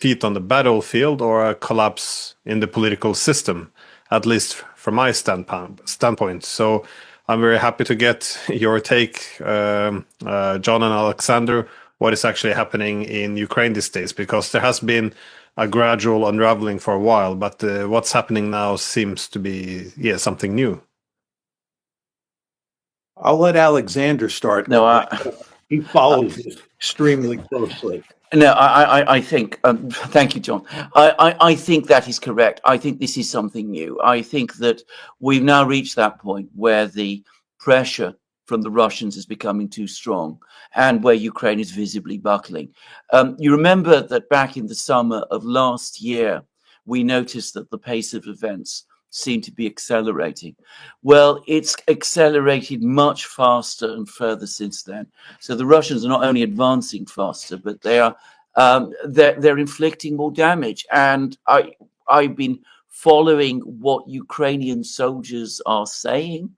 defeat on the battlefield or a collapse in the political system, at least from my standpoint. So I'm very happy to get your take, John and Alexander, what is actually happening in Ukraine these days, because there has been a gradual unraveling for a while, but what's happening now seems to be, yeah, something new. I'll let Alexander start No, because he follows this extremely closely. no, I think. Thank you, John. I think that is correct. I think this is something new. I think that we've now reached that point where the pressure from the Russians is becoming too strong, and where Ukraine is visibly buckling. You remember that back in the summer of last year, we noticed that the pace of events seemed to be accelerating. Well, it's accelerated much faster and further since then. So the Russians are not only advancing faster, but they're inflicting more damage. And I've been following what Ukrainian soldiers are saying,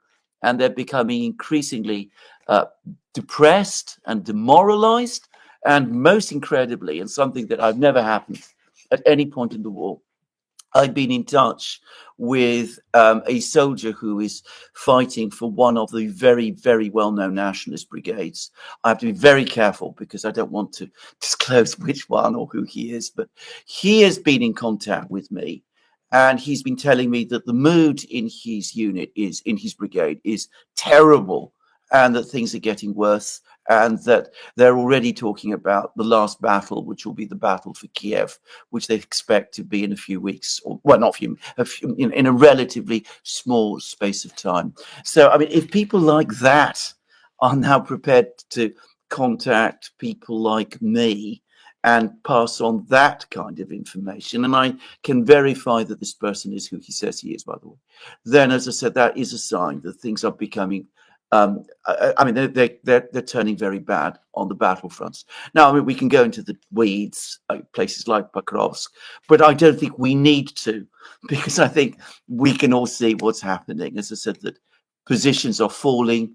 and they're becoming increasingly depressed and demoralized. And most incredibly, and something that I've never happened at any point in the war, I've been in touch with a soldier who is fighting for one of the very, very well-known nationalist brigades. I have to be very careful because I don't want to disclose which one or who he is, but he has been in contact with me, and he's been telling me that the mood in his brigade is terrible, and that things are getting worse, and that they're already talking about the last battle, which will be the battle for Kiev, which they expect to be in a few weeks, or well, not a few, in a relatively small space of time. So, I mean, if people like that are now prepared to contact people like me and pass on that kind of information, and I can verify that this person is who he says he is, by the way, then, as I said, that is a sign that things are becoming I mean, they're turning very bad on the battlefronts. Now, I mean, we can go into the weeds, places like Pokrovsk, but I don't think we need to, because I think we can all see what's happening. As I said, that positions are falling,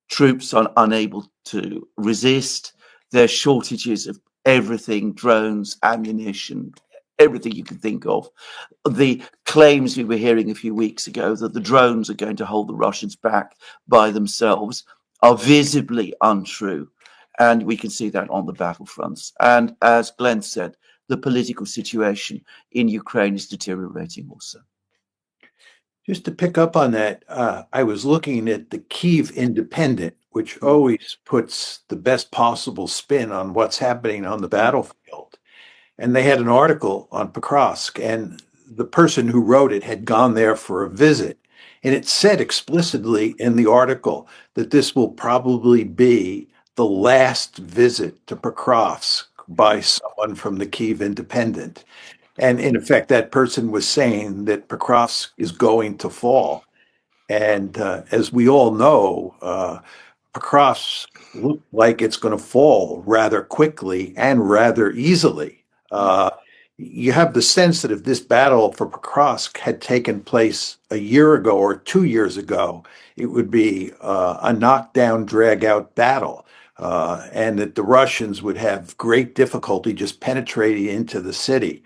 troops are unable to resist. There's shortages of everything: drones, ammunition, everything you can think of. The claims we were hearing a few weeks ago that the drones are going to hold the Russians back by themselves are visibly untrue. And we can see that on the battlefronts. And as Glenn said, the political situation in Ukraine is deteriorating also. Just to pick up on that, I was looking at the Kyiv Independent, which always puts the best possible spin on what's happening on the battlefield. And they had an article on Pokrovsk, and the person who wrote it had gone there for a visit. And it said explicitly in the article that this will probably be the last visit to Pokrovsk by someone from the Kyiv Independent. And in effect, that person was saying that Pokrovsk is going to fall. And as we all know, Pokrovsk looks like it's going to fall rather quickly and rather easily. You have the sense that if this battle for Pokrovsk had taken place a year ago or 2 years ago, it would be a knockdown, drag-out battle, and that the Russians would have great difficulty just penetrating into the city.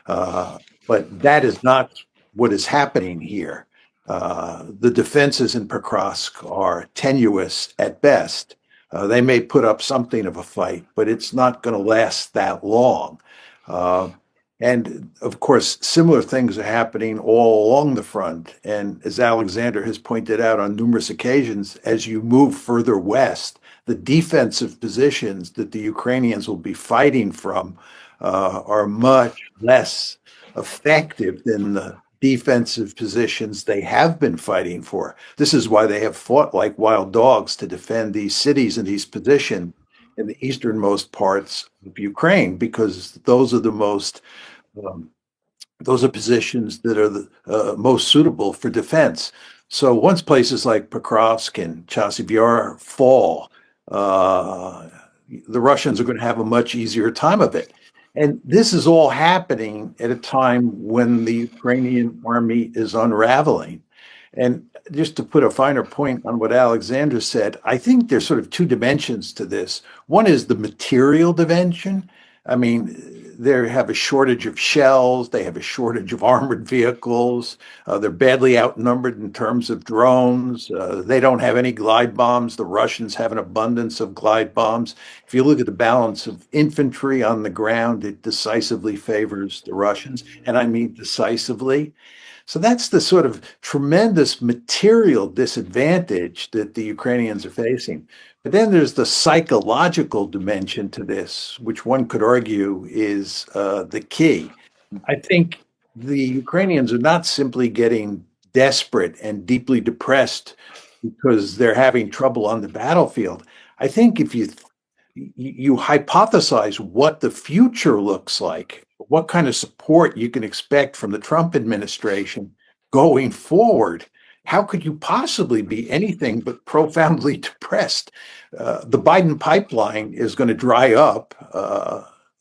But that is not what is happening here. The defenses in Pokrovsk are tenuous at best. They may put up something of a fight, but it's not going to last that long. And of course, similar things are happening all along the front. And as Alexander has pointed out on numerous occasions, as you move further west, the defensive positions that the Ukrainians will be fighting from are much less effective than the defensive positions they have been fighting for. This is why they have fought like wild dogs to defend these cities and these positions in the easternmost parts of Ukraine, because those are the most those are positions that are the most suitable for defense. So once places like Pokrovsk and Chasiv Yar fall, the Russians are going to have a much easier time of it. And this is all happening at a time when the Ukrainian army is unraveling. And just to put a finer point on what Alexander said, I think there's sort of two dimensions to this. One is the material dimension, I mean, they have a shortage of shells. They have a shortage of armored vehicles. They're badly outnumbered in terms of drones. They don't have any glide bombs. The Russians have an abundance of glide bombs. If you look at the balance of infantry on the ground, it decisively favors the Russians. And I mean decisively. So that's the sort of tremendous material disadvantage that the Ukrainians are facing. But then there's the psychological dimension to this, which one could argue is the key. I think the Ukrainians are not simply getting desperate and deeply depressed because they're having trouble on the battlefield. I think if you hypothesize what the future looks like, what kind of support you can expect from the Trump administration going forward, how could you possibly be anything but profoundly depressed? The Biden pipeline is going to dry up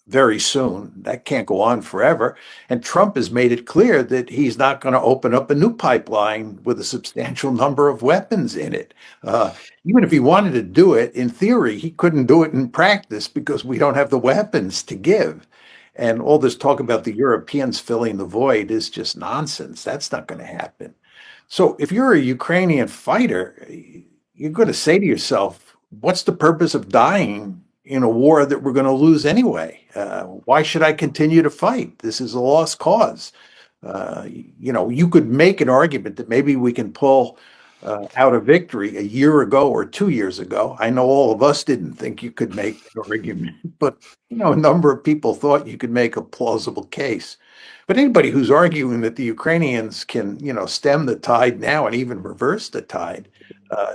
very soon. That can't go on forever. And Trump has made it clear that he's not going to open up a new pipeline with a substantial number of weapons in it. Even if he wanted to do it, in theory, he couldn't do it in practice because we don't have the weapons to give. And all this talk about the Europeans filling the void is just nonsense. That's not going to happen. So if you're a Ukrainian fighter, you're going to say to yourself, what's the purpose of dying in a war that we're going to lose anyway? Why should I continue to fight? This is a lost cause. You could make an argument that maybe we can pull out a victory a year ago or 2 years ago. I know all of us didn't think you could make an argument, but a number of people thought you could make a plausible case. But anybody who's arguing that the Ukrainians can, stem the tide now and even reverse the tide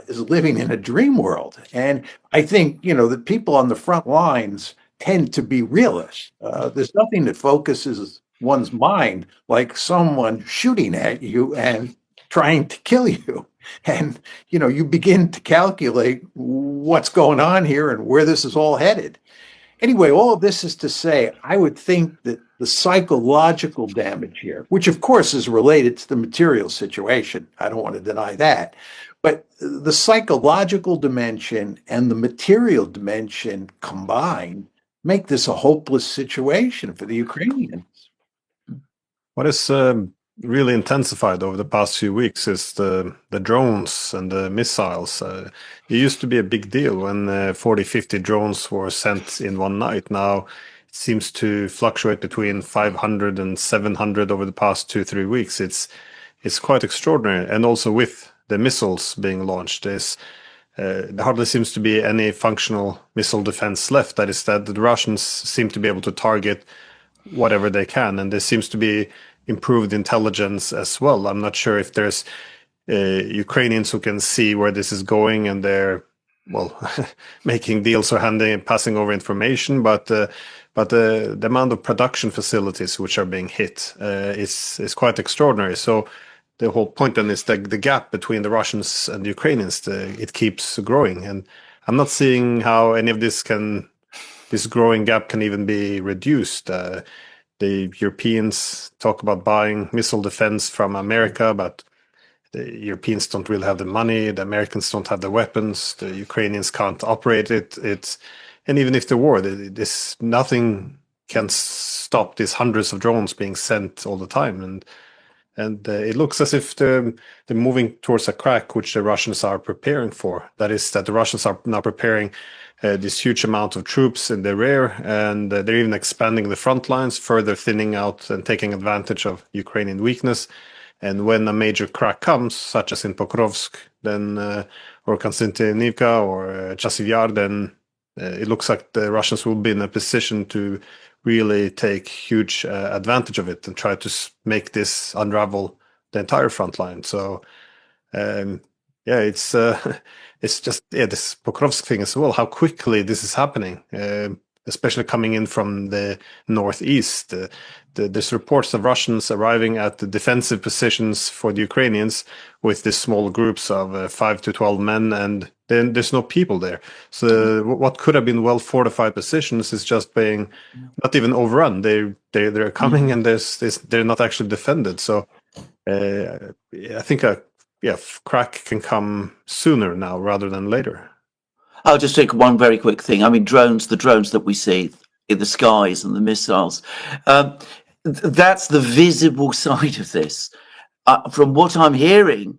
is living in a dream world. And I think, that people on the front lines tend to be realists. There's nothing that focuses one's mind like someone shooting at you and trying to kill you. And, you begin to calculate what's going on here and where this is all headed. Anyway, all of this is to say, I would think that the psychological damage here, which of course is related to the material situation, I don't want to deny that, but the psychological dimension and the material dimension combined make this a hopeless situation for the Ukrainians. What is really intensified over the past few weeks is the drones and the missiles. It used to be a big deal when 40, 50 drones were sent in one night. Now it seems to fluctuate between 500 and 700 over the past 2-3 weeks. It's quite extraordinary. And also with the missiles being launched, there hardly seems to be any functional missile defense left. That is, that the Russians seem to be able to target whatever they can, and there seems to be improved intelligence as well. I'm not sure if there's Ukrainians who can see where this is going and they're making deals or passing over information, but the amount of production facilities which are being hit is quite extraordinary. So the whole point then is that the gap between the Russians and the Ukrainians, it keeps growing, and I'm not seeing how any of this growing gap can even be reduced. The Europeans talk about buying missile defense from America, but the Europeans don't really have the money. The Americans don't have the weapons. The Ukrainians can't operate it. And even if there were, nothing can stop these hundreds of drones being sent all the time. And it looks as if they're moving towards a crack, which the Russians are preparing for. That is, that the Russians are now preparing this huge amount of troops in the rear, and they're even expanding the front lines, further thinning out and taking advantage of Ukrainian weakness. And when a major crack comes, such as in Pokrovsk, then or Konstantinivka or Chasiv Yar, then it looks like the Russians will be in a position to really take huge advantage of it and try to make this unravel the entire front line. So it's just this Pokrovsk thing as well, how quickly this is happening, especially coming in from the northeast. There's reports of Russians arriving at the defensive positions for the Ukrainians with these small groups of 5 to 12 men, and then there's no people there. So what could have been well-fortified positions is just being not even overrun. They're coming and they're not actually defended. So I think crack can come sooner now rather than later. I'll just take one very quick thing. I mean, the drones that we see, in the skies and the missiles. That's the visible side of this. From what I'm hearing,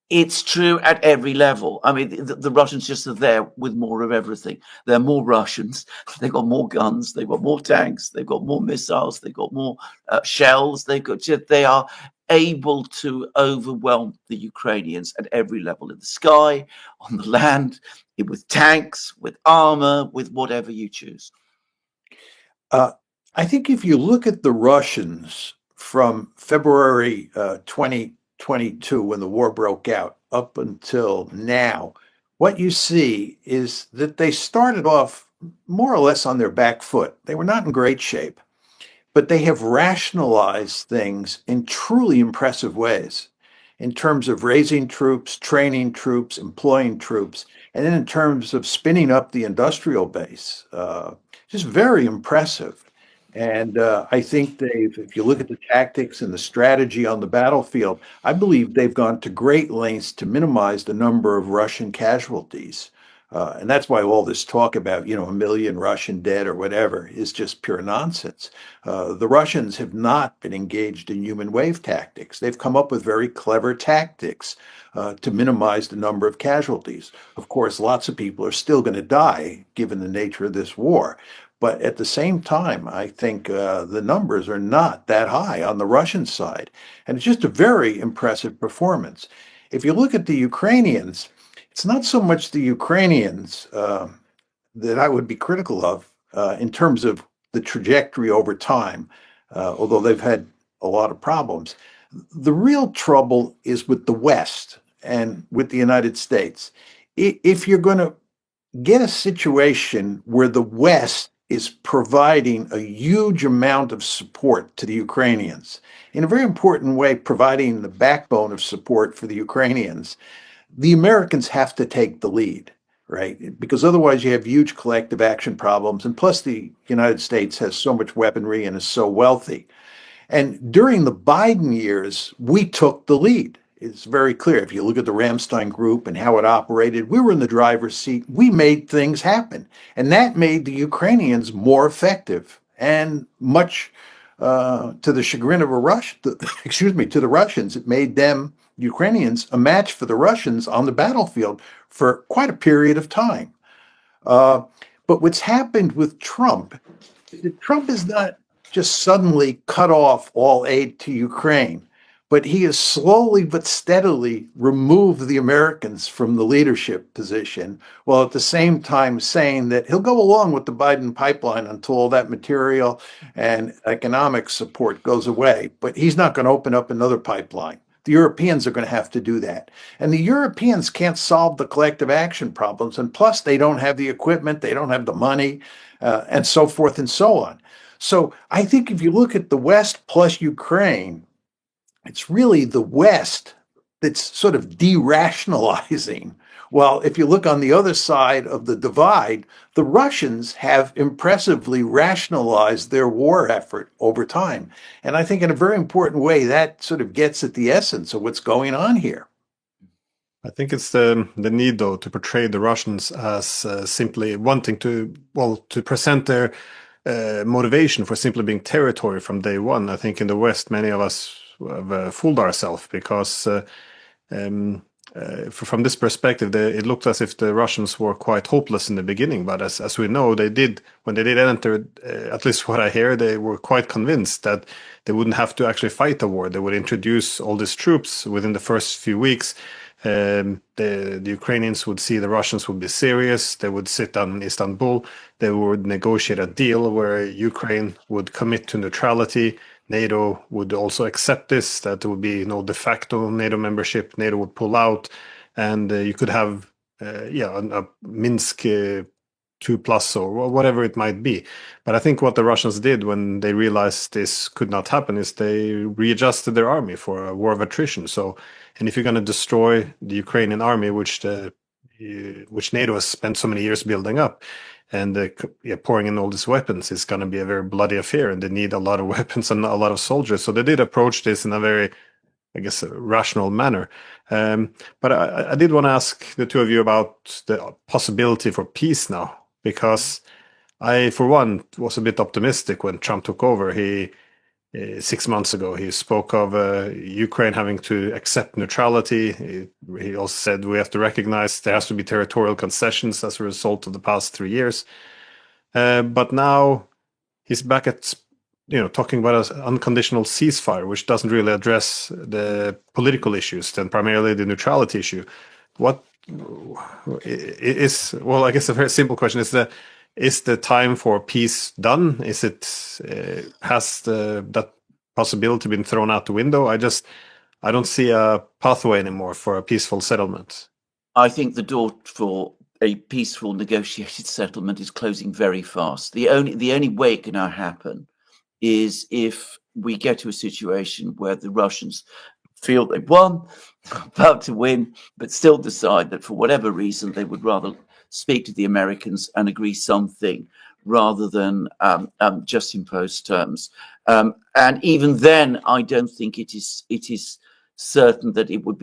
it's true at every level. I mean, the Russians just are there with more of everything. They're more Russians. They've got more guns. They've got more tanks. They've got more missiles. They've got more shells. They are able to overwhelm the Ukrainians at every level, in the sky, on the land, with tanks, with armor, with whatever you choose. I think if you look at the Russians from February 2022, when the war broke out, up until now, what you see is that they started off more or less on their back foot. They were not in great shape, but they have rationalized things in truly impressive ways in terms of raising troops, training troops, employing troops, and then in terms of spinning up the industrial base. Just very impressive. And I think if you look at the tactics and the strategy on the battlefield, I believe they've gone to great lengths to minimize the number of Russian casualties. And that's why all this talk about, 1 million Russian dead or whatever is just pure nonsense. The Russians have not been engaged in human wave tactics. They've come up with very clever tactics to minimize the number of casualties. Of course, lots of people are still going to die given the nature of this war. But at the same time, I think the numbers are not that high on the Russian side. And it's just a very impressive performance. If you look at the Ukrainians, it's not so much the Ukrainians that I would be critical of in terms of the trajectory over time, although they've had a lot of problems. The real trouble is with the West and with the United States. If you're going to get a situation where the West is providing a huge amount of support to the Ukrainians, in a very important way, providing the backbone of support for the Ukrainians, the Americans have to take the lead, right? Because otherwise you have huge collective action problems. And plus, the United States has so much weaponry and is so wealthy. And during the Biden years, we took the lead. It's very clear. If you look at the Ramstein Group and how it operated, we were in the driver's seat. We made things happen. And that made the Ukrainians more effective and much to the chagrin of to the Russians. It made them, Ukrainians, a match for the Russians on the battlefield for quite a period of time. But what's happened with Trump is not just suddenly cut off all aid to Ukraine, but he has slowly but steadily removed the Americans from the leadership position, while at the same time saying that he'll go along with the Biden pipeline until all that material and economic support goes away. But he's not going to open up another pipeline. The Europeans are going to have to do that. And the Europeans can't solve the collective action problems. And plus, they don't have the equipment, they don't have the money, and so forth and so on. So I think if you look at the West plus Ukraine, it's really the West that's sort of de-rationalizing. Well, if you look on the other side of the divide, the Russians have impressively rationalized their war effort over time. And I think in a very important way, that sort of gets at the essence of what's going on here. I think it's the need, though, to portray the Russians as simply wanting to present their motivation for simply being territory from day one. I think in the West, many of us have fooled ourselves because from this perspective, it looked as if the Russians were quite hopeless in the beginning. But as we know, when they did enter, at least what I hear, they were quite convinced that they wouldn't have to actually fight the war. They would introduce all these troops within the first few weeks. The Ukrainians would see the Russians would be serious. They would sit down in Istanbul. They would negotiate a deal where Ukraine would commit to neutrality. NATO would also accept this, that there would be no de facto NATO membership. NATO would pull out, and you could have a Minsk 2+ or whatever it might be. But I think what the Russians did when they realized this could not happen is they readjusted their army for a war of attrition. So, and if you're going to destroy the Ukrainian army, which NATO has spent so many years building up, and pouring in all these weapons, is going to be a very bloody affair, and they need a lot of weapons and a lot of soldiers. So they did approach this in a very, I guess, a rational manner. But I did want to ask the two of you about the possibility for peace now, because I, for one, was a bit optimistic when Trump took over. 6 months ago, he spoke of Ukraine having to accept neutrality. He also said we have to recognize there has to be territorial concessions as a result of the past 3 years. But now he's back at talking about an unconditional ceasefire, which doesn't really address the political issues, and primarily the neutrality issue. What is, well, I guess a very simple question is the time for peace done? Is it has that possibility been thrown out the window? I don't see a pathway anymore for a peaceful settlement. I think the door for a peaceful negotiated settlement is closing very fast. The only way it can now happen is if we get to a situation where the Russians feel they've won, about to win, but still decide that for whatever reason they would rather speak to the Americans and agree something rather than just impose terms. And even then, I don't think it is certain that it would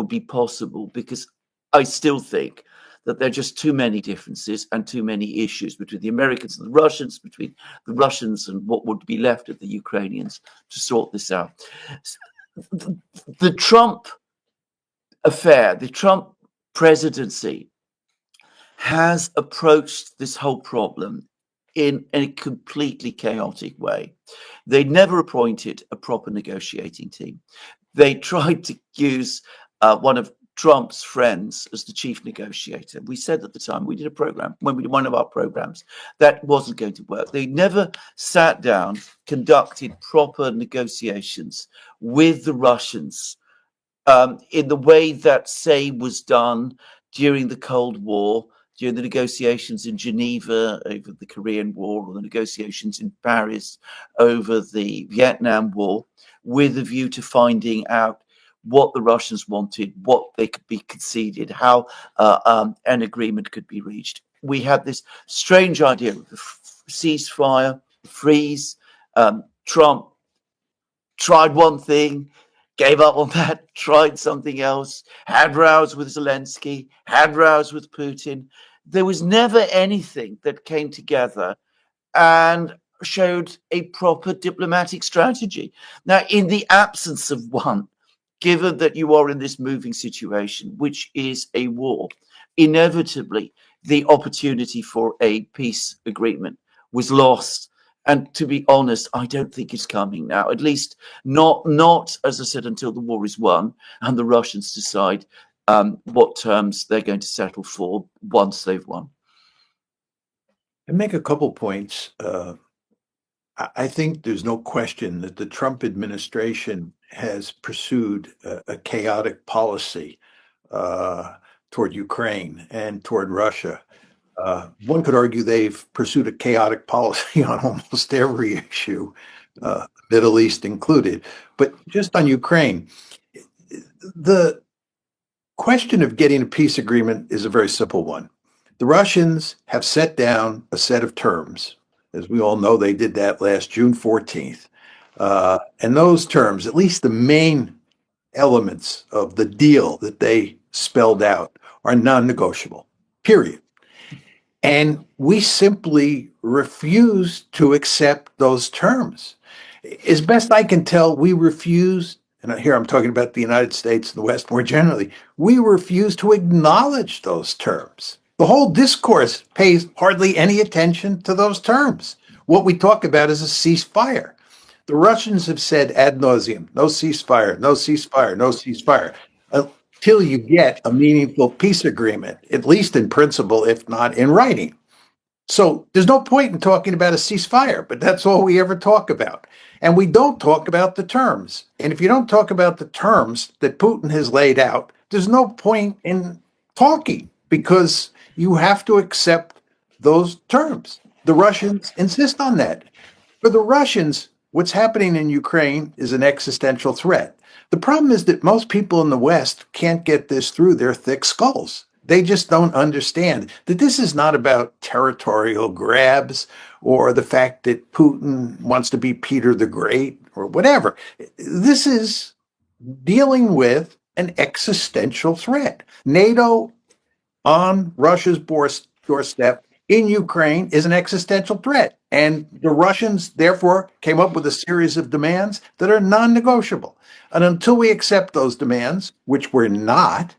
be possible, because I still think that there are just too many differences and too many issues between the Americans and the Russians, between the Russians and what would be left of the Ukrainians to sort this out. The Trump affair, the Trump presidency has approached this whole problem in a completely chaotic way. They never appointed a proper negotiating team. They tried to use one of Trump's friends as the chief negotiator. We said at the time, we did a program, when we did one of our programs, that wasn't going to work. They never sat down, conducted proper negotiations with the Russians in the way that, say, was done during the Cold War, during the negotiations in Geneva over the Korean War, or the negotiations in Paris over the Vietnam War, with a view to finding out what the Russians wanted, what they could be conceded, how an agreement could be reached. We had this strange idea of a ceasefire, freeze. Trump tried one thing, gave up on that, tried something else, had rows with Zelensky, had rows with Putin. There was never anything that came together and showed a proper diplomatic strategy. Now, in the absence of one, given that you are in this moving situation, which is a war, inevitably the opportunity for a peace agreement was lost. And to be honest, I don't think it's coming now, at least not, as I said, until the war is won and the Russians decide what terms they're going to settle for once they've won. I make a couple points. I think there's no question that the Trump administration has pursued a chaotic policy toward Ukraine and toward Russia. One could argue they've pursued a chaotic policy on almost every issue, Middle East included. But just on Ukraine, the question of getting a peace agreement is a very simple one. The Russians have set down a set of terms. As we all know, they did that last June 14th. And those terms, at least the main elements of the deal that they spelled out, are non-negotiable, period. And we simply refuse to accept those terms. As best I can tell, we refuse, and here I'm talking about the United States and the West more generally, we refuse to acknowledge those terms. The whole discourse pays hardly any attention to those terms. What we talk about is a ceasefire. The Russians have said ad nauseum, no ceasefire, no ceasefire, no ceasefire, until you get a meaningful peace agreement, at least in principle, if not in writing. So there's no point in talking about a ceasefire, but that's all we ever talk about. And we don't talk about the terms. And if you don't talk about the terms that Putin has laid out, there's no point in talking, because you have to accept those terms. The Russians insist on that. For the Russians, what's happening in Ukraine is an existential threat. The problem is that most people in the West can't get this through their thick skulls. They just don't understand that this is not about territorial grabs or the fact that Putin wants to be Peter the Great or whatever. This is dealing with an existential threat. NATO on Russia's doorstep in Ukraine is an existential threat. And the Russians, therefore, came up with a series of demands that are non negotiable. And until we accept those demands, which we're not,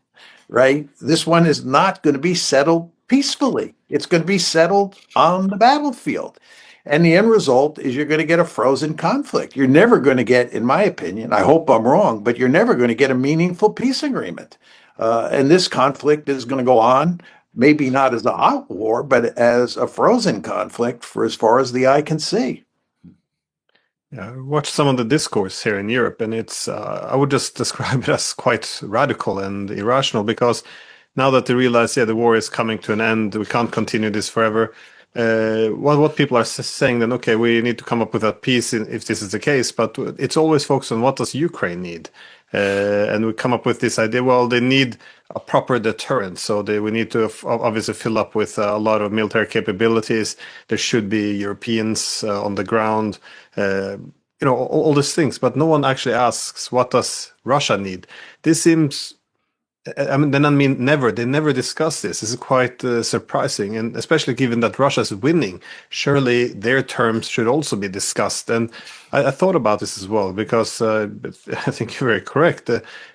right, this one is not going to be settled peacefully. It's going to be settled on the battlefield. And the end result is you're going to get a frozen conflict. You're never going to get, in my opinion, I hope I'm wrong, but you're never going to get a meaningful peace agreement. And this conflict is going to go on, maybe not as a hot war, but as a frozen conflict for as far as the eye can see. Yeah, I watched some of the discourse here in Europe, and it's I would just describe it as quite radical and irrational, because now that they realize, yeah, the war is coming to an end, we can't continue this forever. What people are saying then, okay, we need to come up with a peace if this is the case, but it's always focused on what does Ukraine need, and we come up with this idea. Well, they need a proper deterrent, so we need to obviously fill up with a lot of military capabilities. There should be Europeans on the ground, all these things, but no one actually asks what does Russia need. This seems. I mean, never. They never discuss this. This is quite surprising, and especially given that Russia is winning, surely their terms should also be discussed. And I thought about this as well, because I think you're very correct.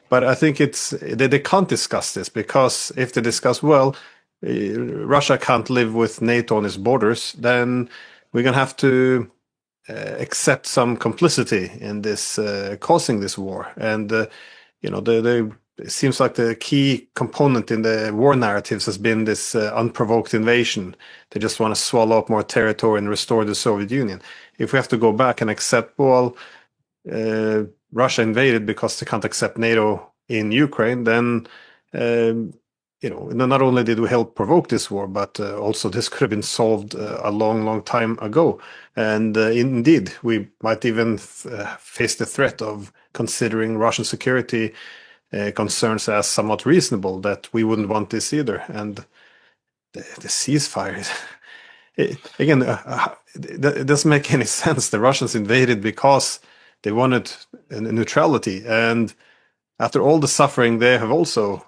But I think they can't discuss this, because if they discuss, well, Russia can't live with NATO on its borders, then we're gonna have to accept some complicity in this causing this war. And it seems like the key component in the war narratives has been this unprovoked invasion. They just want to swallow up more territory and restore the Soviet Union. If we have to go back and accept, well, Russia invaded because they can't accept NATO in Ukraine, then not only did we help provoke this war, but also this could have been solved a long, long time ago. And indeed, we might even face the threat of considering Russian security concerns as somewhat reasonable, that we wouldn't want this either. And the ceasefire, again, it doesn't make any sense. The Russians invaded because they wanted neutrality, and after all the suffering they have also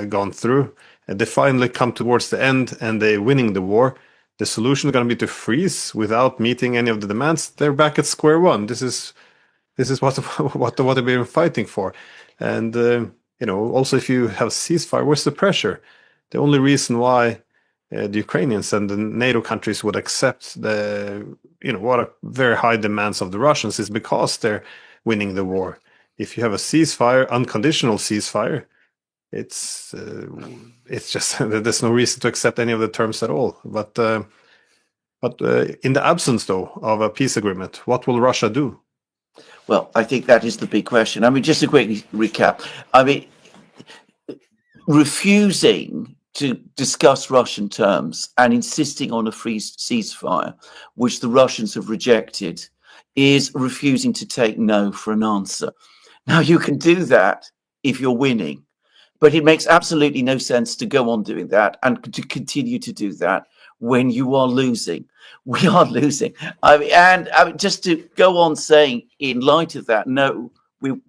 gone through, and they finally come towards the end and they're winning the war. The solution is going to be to freeze without meeting any of the demands. They're back at square one. This is what they've been fighting for. And also, if you have ceasefire, where's the pressure? The only reason why the Ukrainians and the NATO countries would accept what are very high demands of the Russians is because they're winning the war. If you have a ceasefire, unconditional ceasefire, it's just there's no reason to accept any of the terms at all. But in the absence, though, of a peace agreement, what will Russia do? Well, I think that is the big question. I mean, just to quickly recap, I mean, refusing to discuss Russian terms and insisting on a free ceasefire, which the Russians have rejected, is refusing to take no for an answer. Now, you can do that if you're winning, but it makes absolutely no sense to go on doing that and to continue to do that when you are losing. We are losing. Just to go on saying, in light of that, no, we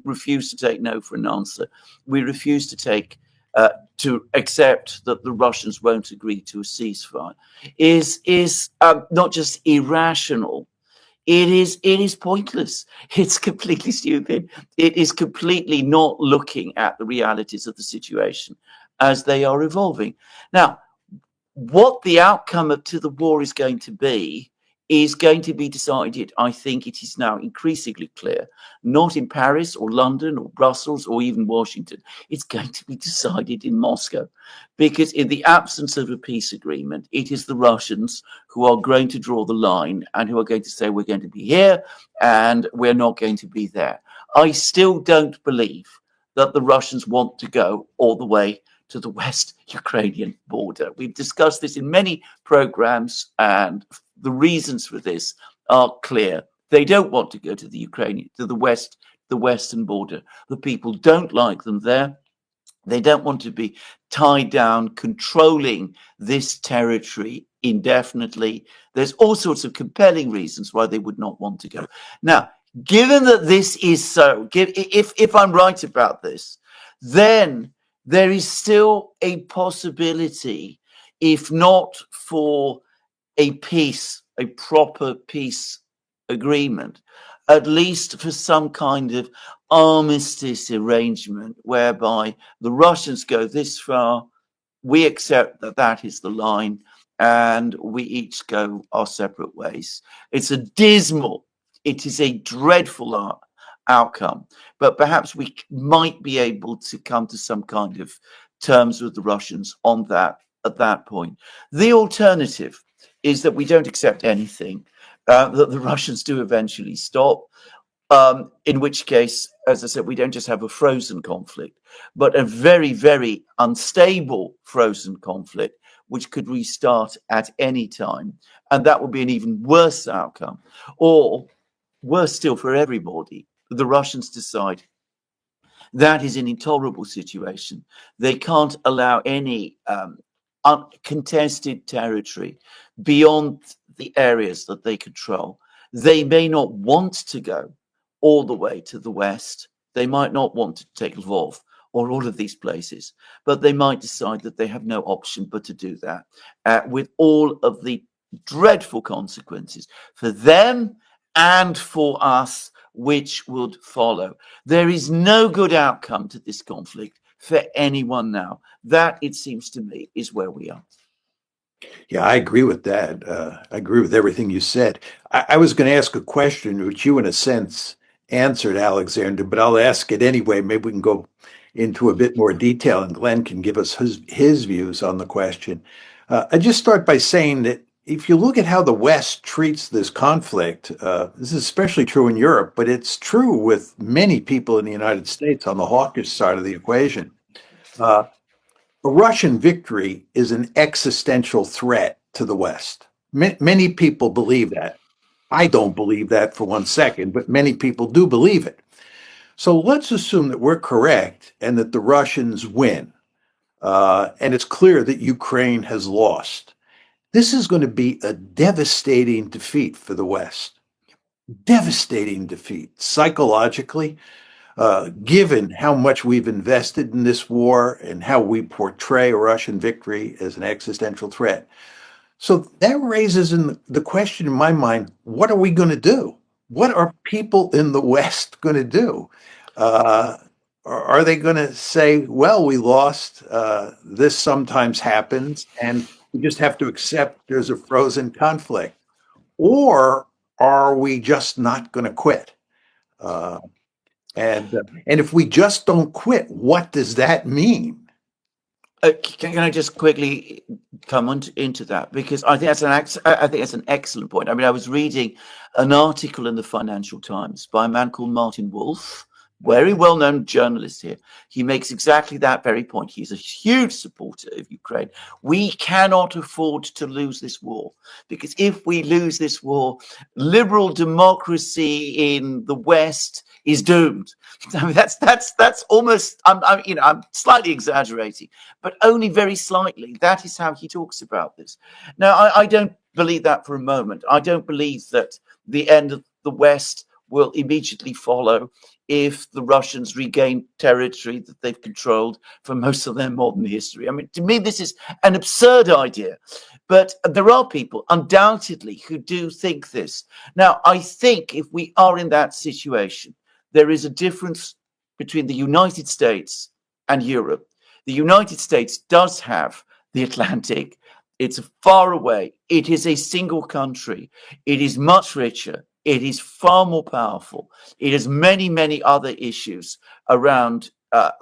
refuse to take no for an answer. We refuse to accept that the Russians won't agree to a ceasefire. Is not just irrational. It is pointless. It's completely stupid. It is completely not looking at the realities of the situation as they are evolving. Now, what the outcome to the war is going to be decided, I think it is now increasingly clear, not in Paris or London or Brussels or even Washington. It's going to be decided in Moscow, because in the absence of a peace agreement, it is the Russians who are going to draw the line and who are going to say, we're going to be here and we're not going to be there. I still don't believe that the Russians want to go all the way to the West Ukrainian border. We've discussed this in many programs, and the reasons for this are clear. They don't want to go to the Western border. The people don't like them there. They don't want to be tied down, controlling this territory indefinitely. There's all sorts of compelling reasons why they would not want to go. Now, given that this is so, if I'm right about this, then there is still a possibility if not for a peace, a proper peace agreement, at least for some kind of armistice arrangement whereby the Russians go this far, we accept that that is the line, and we each go our separate ways. It's a dismal, it is a dreadful outcome, but perhaps we might be able to come to some kind of terms with the Russians on that at that point. The alternative is that we don't accept anything, that the Russians do eventually stop. In which case, as I said, we don't just have a frozen conflict, but a very, very unstable frozen conflict, which could restart at any time. And that would be an even worse outcome. Or worse still for everybody, the Russians decide that is an intolerable situation. They can't allow any uncontested territory beyond the areas that they control. They may not want to go all the way to the west. They might not want to take Lvov or all of these places, but they might decide that they have no option but to do that with all of the dreadful consequences for them and for us, which would follow. There is no good outcome to this conflict for anyone now. That, it seems to me, is where we are. Yeah, I agree with that. I agree with everything you said. I was going to ask a question, which you, in a sense, answered, Alexander, but I'll ask it anyway. Maybe we can go into a bit more detail, and Glenn can give us his views on the question. I just start by saying that if you look at how the West treats this conflict, this is especially true in Europe, but it's true with many people in the United States on the hawkish side of the equation. A Russian victory is an existential threat to the West. Many people believe that. I don't believe that for 1 second, but many people do believe it. So let's assume that we're correct and that the Russians win. And it's clear that Ukraine has lost. This is going to be a devastating defeat for the West. Devastating defeat psychologically, given how much we've invested in this war and how we portray a Russian victory as an existential threat. So that raises the question in my mind, what are we going to do? What are people in the West going to do? Are they going to say, well, we lost, this sometimes happens, and we just have to accept there's a frozen conflict? Or are we just not going to quit? And if we just don't quit, what does that mean? Can I just quickly come into that, because I think that's an excellent point. I mean, I was reading an article in the Financial Times by a man called Martin Wolf, very well-known journalist here. He makes exactly that very point. He's a huge supporter of Ukraine. We cannot afford to lose this war, because if we lose this war, liberal democracy in the West is doomed. I mean, that's almost. I'm slightly exaggerating, but only very slightly. That is how he talks about this. Now, I don't believe that for a moment. I don't believe that the end of the West will immediately follow if the Russians regain territory that they've controlled for most of their modern history. I mean, to me, this is an absurd idea. But there are people, undoubtedly, who do think this. Now, I think if we are in that situation, there is a difference between the United States and Europe. The United States does have the Atlantic. It's far away. It is a single country. It is much richer. It is far more powerful. It has many, many other issues around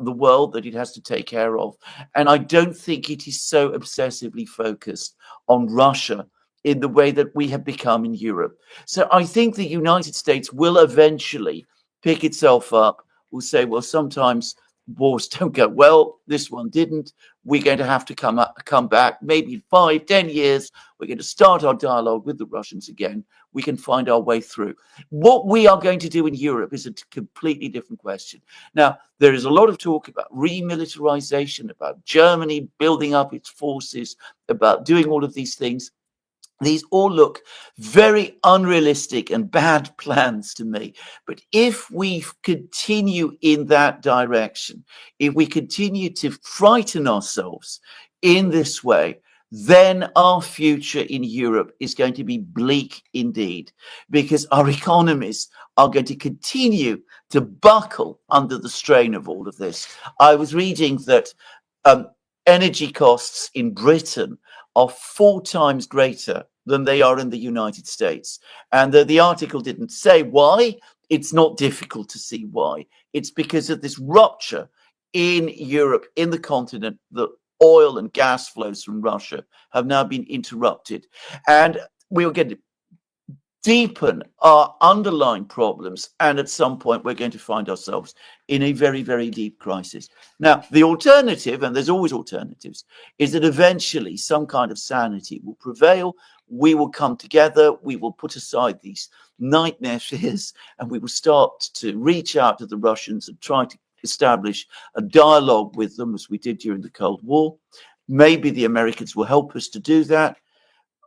the world that it has to take care of. And I don't think it is so obsessively focused on Russia in the way that we have become in Europe. So I think the United States will eventually pick itself up, will say, well, sometimes wars don't go well. This one didn't. We're going to have to come back. Maybe in 5-10 years, we're going to start our dialogue with the Russians again. We can find our way through. What we are going to do in Europe is a completely different question. Now, there is a lot of talk about remilitarization, about Germany building up its forces, about doing all of these things. These all look very unrealistic and bad plans to me. But if we continue in that direction, if we continue to frighten ourselves in this way, then our future in Europe is going to be bleak indeed, because our economies are going to continue to buckle under the strain of all of this. I was reading that um, energy costs in Britain are 4 times greater than they are in the United States. And the article didn't say why. It's not difficult to see why. It's because of this rupture in Europe, in the continent, that oil and gas flows from Russia have now been interrupted. And we'll get deepen our underlying problems, and at some point we're going to find ourselves in a very, very deep crisis. Now, the alternative, and there's always alternatives, is that eventually some kind of sanity will prevail. We will come together, we will put aside these nightmare fears, and we will start to reach out to the Russians and try to establish a dialogue with them, as we did during the Cold War. Maybe the Americans will help us to do that.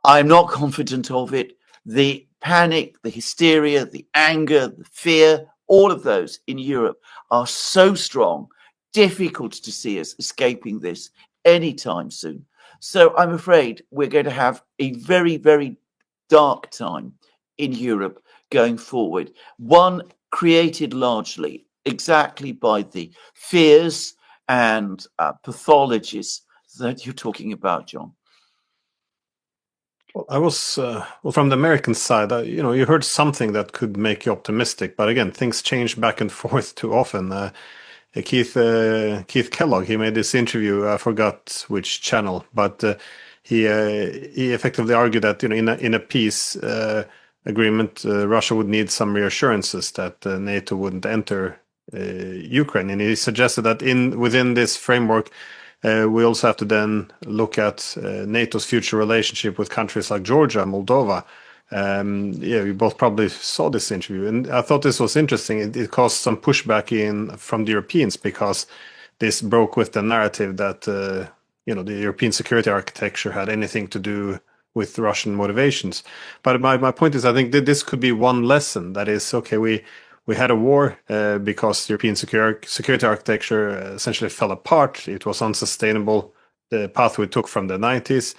I'm not confident of it. The panic, the hysteria, the anger, the fear, all of those in Europe are so strong, difficult to see us escaping this anytime soon. So I'm afraid we're going to have a very, very dark time in Europe going forward. One created largely exactly by the fears and pathologies that you're talking about, John. Well, I was well, from the American side. You heard something that could make you optimistic, but again, things change back and forth too often. Keith Kellogg, he made this interview. I forgot which channel, but he effectively argued that in a peace agreement, Russia would need some reassurances that NATO wouldn't enter Ukraine, and he suggested that within this framework. We also have to then look at NATO's future relationship with countries like Georgia and Moldova. Yeah, we both probably saw this interview, and I thought this was interesting. It caused some pushback from the Europeans because this broke with the narrative that the European security architecture had anything to do with Russian motivations. But my point is, I think that this could be one lesson. That is, okay, we had a war because European security architecture essentially fell apart. It was unsustainable, the path we took from the 90s.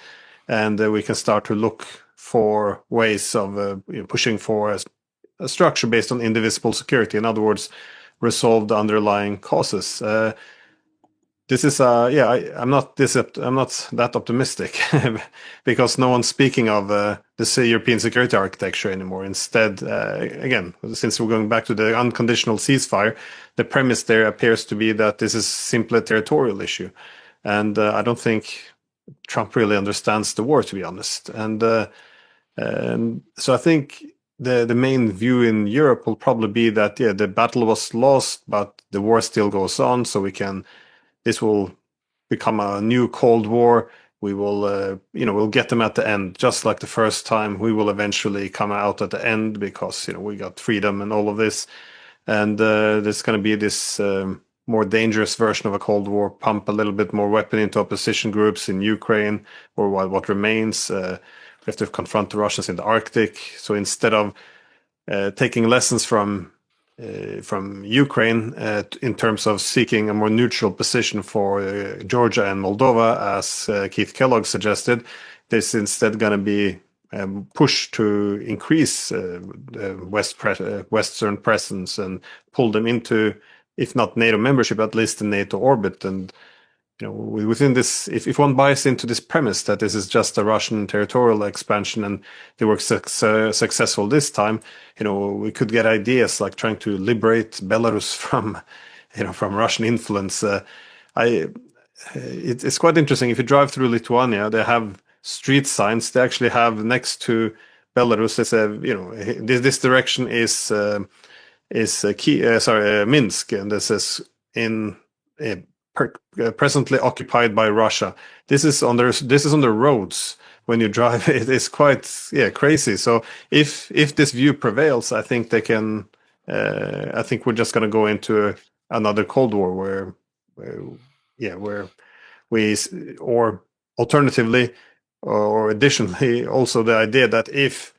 And we can start to look for ways of pushing for a structure based on indivisible security. In other words, resolve the underlying causes. This is I'm not that optimistic because no one's speaking of the European security architecture anymore. Instead, again, since we're going back to the unconditional ceasefire, the premise there appears to be that this is simply a territorial issue, and I don't think Trump really understands the war, to be honest. And so I think the main view in Europe will probably be that the battle was lost, but the war still goes on, so this will become a new Cold War. We will, we'll get them at the end, just like the first time. We will eventually come out at the end because, we got freedom and all of this. And there's going to be this more dangerous version of a Cold War, pump a little bit more weapon into opposition groups in Ukraine, or what remains. We have to confront the Russians in the Arctic. So instead of taking lessons from Ukraine in terms of seeking a more neutral position for Georgia and Moldova, as Keith Kellogg suggested, there's instead going to be push to increase Western presence and pull them into, if not NATO membership, at least the NATO orbit. And within this, if one buys into this premise that this is just a Russian territorial expansion and they were successful this time, we could get ideas like trying to liberate Belarus from Russian influence. It's quite interesting. If you drive through Lithuania, they have street signs. They actually have next to Belarus. They say, this direction is Minsk, and this is in. Presently occupied by Russia. This is on the roads when you drive. It is quite crazy. So if this view prevails, I think they can. I think we're just going to go into another Cold War where we, or alternatively or additionally, also the idea that if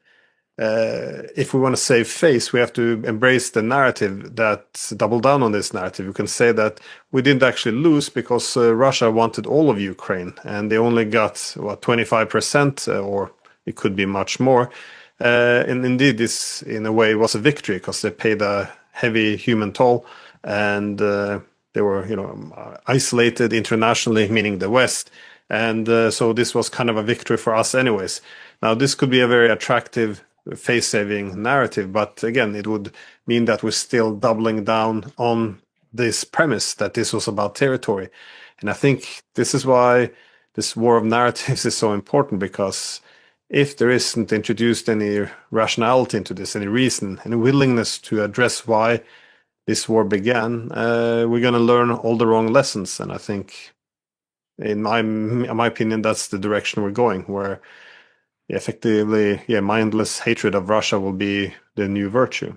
if we want to save face, we have to embrace the narrative, that double down on this narrative. You can say that we didn't actually lose because Russia wanted all of Ukraine and they only got, what, 25%, or it could be much more. And indeed, this in a way was a victory because they paid a heavy human toll, and they were, isolated internationally, meaning the West. And so this was kind of a victory for us anyways. Now, this could be a very attractive face-saving narrative, but again, it would mean that we're still doubling down on this premise that this was about territory. And I think this is why this war of narratives is so important, because if there isn't introduced any rationality into this, any reason, any willingness to address why this war began, we're going to learn all the wrong lessons. And I think, in my opinion, that's the direction we're going, where effectively, mindless hatred of Russia will be the new virtue.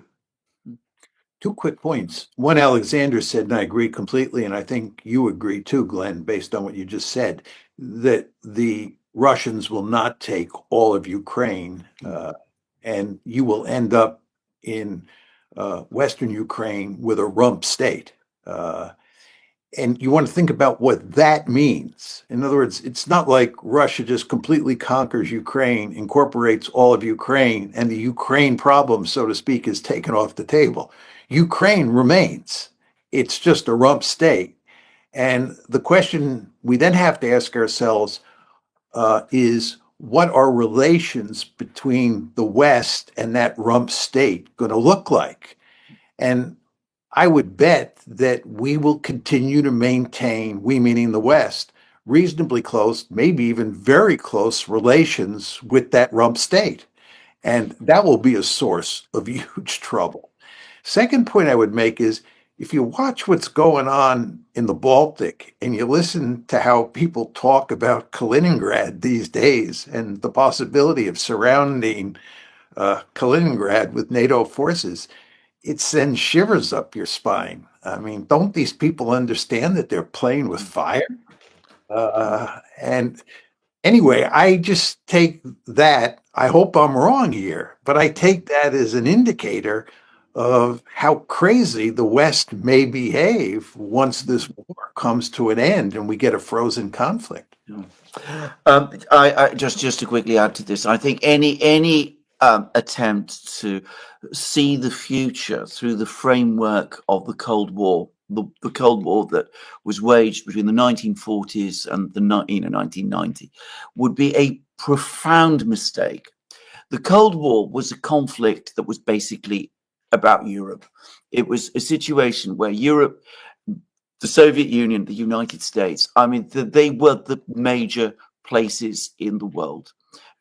2 quick points. One, Alexander said, and I agree completely, and I think you agree too, Glenn, based on what you just said, that the Russians will not take all of Ukraine, and you will end up in Western Ukraine with a rump state. And you want to think about what that means. In other words, it's not like Russia just completely conquers Ukraine, incorporates all of Ukraine, and the Ukraine problem, so to speak, is taken off the table. Ukraine remains. It's just a rump state. And the question we then have to ask ourselves is, what are relations between the West and that rump state going to look like? And I would bet that we will continue to maintain, we meaning the West, reasonably close, maybe even very close relations with that rump state. And that will be a source of huge trouble. Second point I would make is, if you watch what's going on in the Baltic and you listen to how people talk about Kaliningrad these days and the possibility of surrounding Kaliningrad with NATO forces, it sends shivers up your spine. I mean, don't these people understand that they're playing with fire? And anyway, I just take that, I hope I'm wrong here, but I take that as an indicator of how crazy the West may behave once this war comes to an end and we get a frozen conflict. I just to quickly add to this, I think any attempt to see the future through the framework of the Cold War, the Cold War that was waged between the 1940s and the 1990, would be a profound mistake. The Cold War was a conflict that was basically about Europe. It was a situation where Europe, the Soviet Union, the United States, I mean, they were the major places in the world.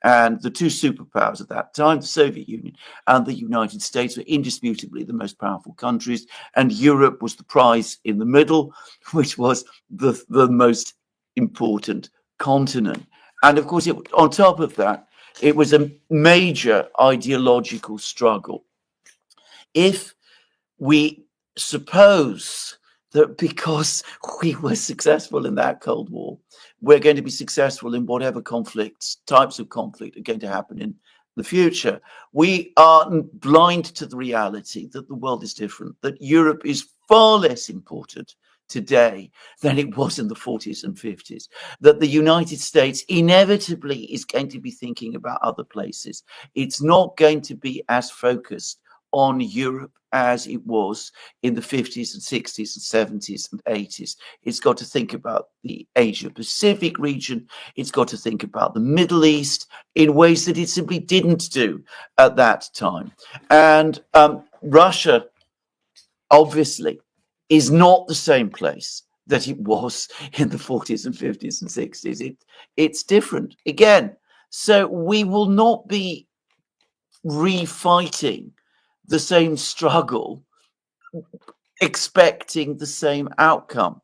And the two superpowers at that time, the Soviet Union and the United States, were indisputably the most powerful countries. And Europe was the prize in the middle, which was the most important continent. And of course, on top of that, it was a major ideological struggle. If we suppose that because we were successful in that Cold War, we're going to be successful in whatever types of conflict are going to happen in the future, we are blind to the reality that the world is different, that Europe is far less important today than it was in the 40s and 50s, that the United States inevitably is going to be thinking about other places. It's not going to be as focused on Europe as it was in the 50s and 60s and 70s and 80s. It's got to think about the Asia Pacific region. It's got to think about the Middle East in ways that it simply didn't do at that time. And Russia, obviously, is not the same place that it was in the 40s and 50s and 60s. It's different again. So we will not be refighting the same struggle, expecting the same outcome.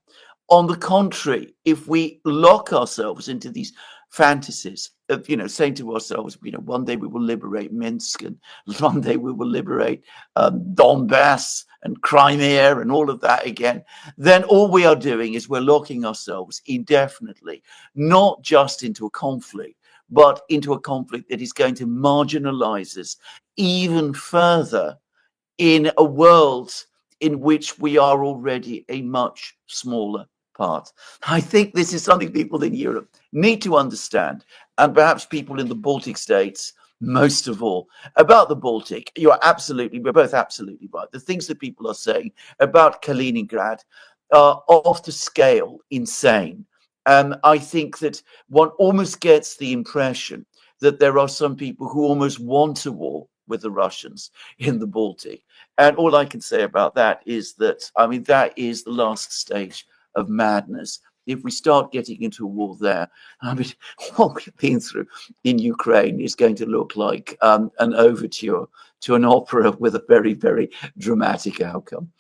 On the contrary, if we lock ourselves into these fantasies of, saying to ourselves, one day we will liberate Minsk, and one day we will liberate Donbass and Crimea and all of that again, then all we are doing is we're locking ourselves indefinitely, not just into a conflict, but into a conflict that is going to marginalize us even further in a world in which we are already a much smaller part. I think this is something people in Europe need to understand, and perhaps people in the Baltic states most of all. About the Baltic, we're both absolutely right. The things that people are saying about Kaliningrad are off the scale insane. I think that one almost gets the impression that there are some people who almost want a war with the Russians in the Baltic. And all I can say about that is that, I mean, that is the last stage of madness. If we start getting into a war there, I mean, what we've been through in Ukraine is going to look like an overture to an opera with a very, very dramatic outcome.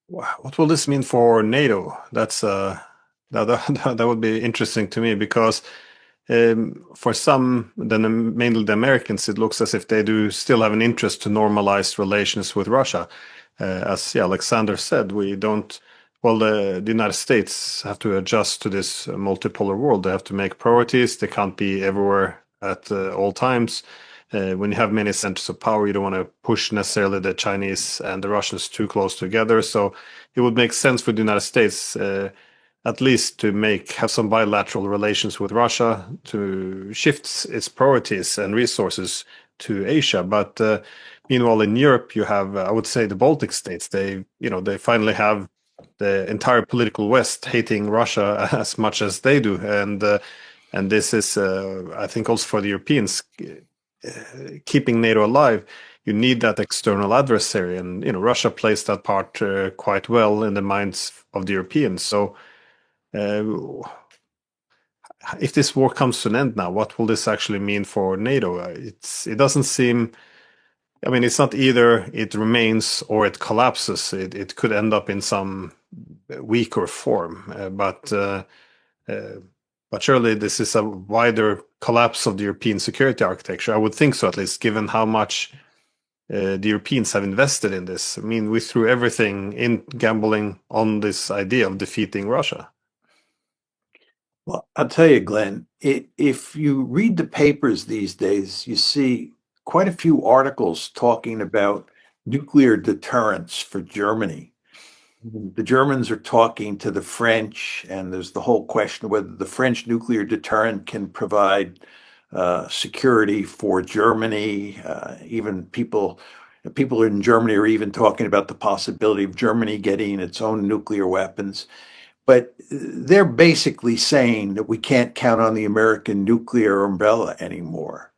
What will this mean for NATO? That would be interesting to me, because for some, then mainly the Americans, it looks as if they do still have an interest to normalize relations with Russia. As Alexander said, we don't. Well, the United States have to adjust to this multipolar world. They have to make priorities. They can't be everywhere at all times. When you have many centers of power, you don't want to push necessarily the Chinese and the Russians too close together. So it would make sense for the United States, at least to have some bilateral relations with Russia, to shift its priorities and resources to Asia. But meanwhile, in Europe, you have, I would say, the Baltic states. They finally have the entire political West hating Russia as much as they do, and this is, I think, also for the Europeans, keeping NATO alive. You need that external adversary, and Russia plays that part quite well in the minds of the Europeans. So, if this war comes to an end now, what will this actually mean for NATO? It doesn't seem. I mean, it's not either it remains or it collapses. It could end up in some weaker form, but surely this is a wider collapse of the European security architecture. I would think so, at least, given how much the Europeans have invested in this. I mean, we threw everything in gambling on this idea of defeating Russia. Well, I'll tell you, Glenn, if you read the papers these days, you see quite a few articles talking about nuclear deterrence for Germany. The Germans are talking to the French, and there's the whole question of whether the French nuclear deterrent can provide security for Germany. Even people in Germany are even talking about the possibility of Germany getting its own nuclear weapons. But they're basically saying that we can't count on the American nuclear umbrella anymore.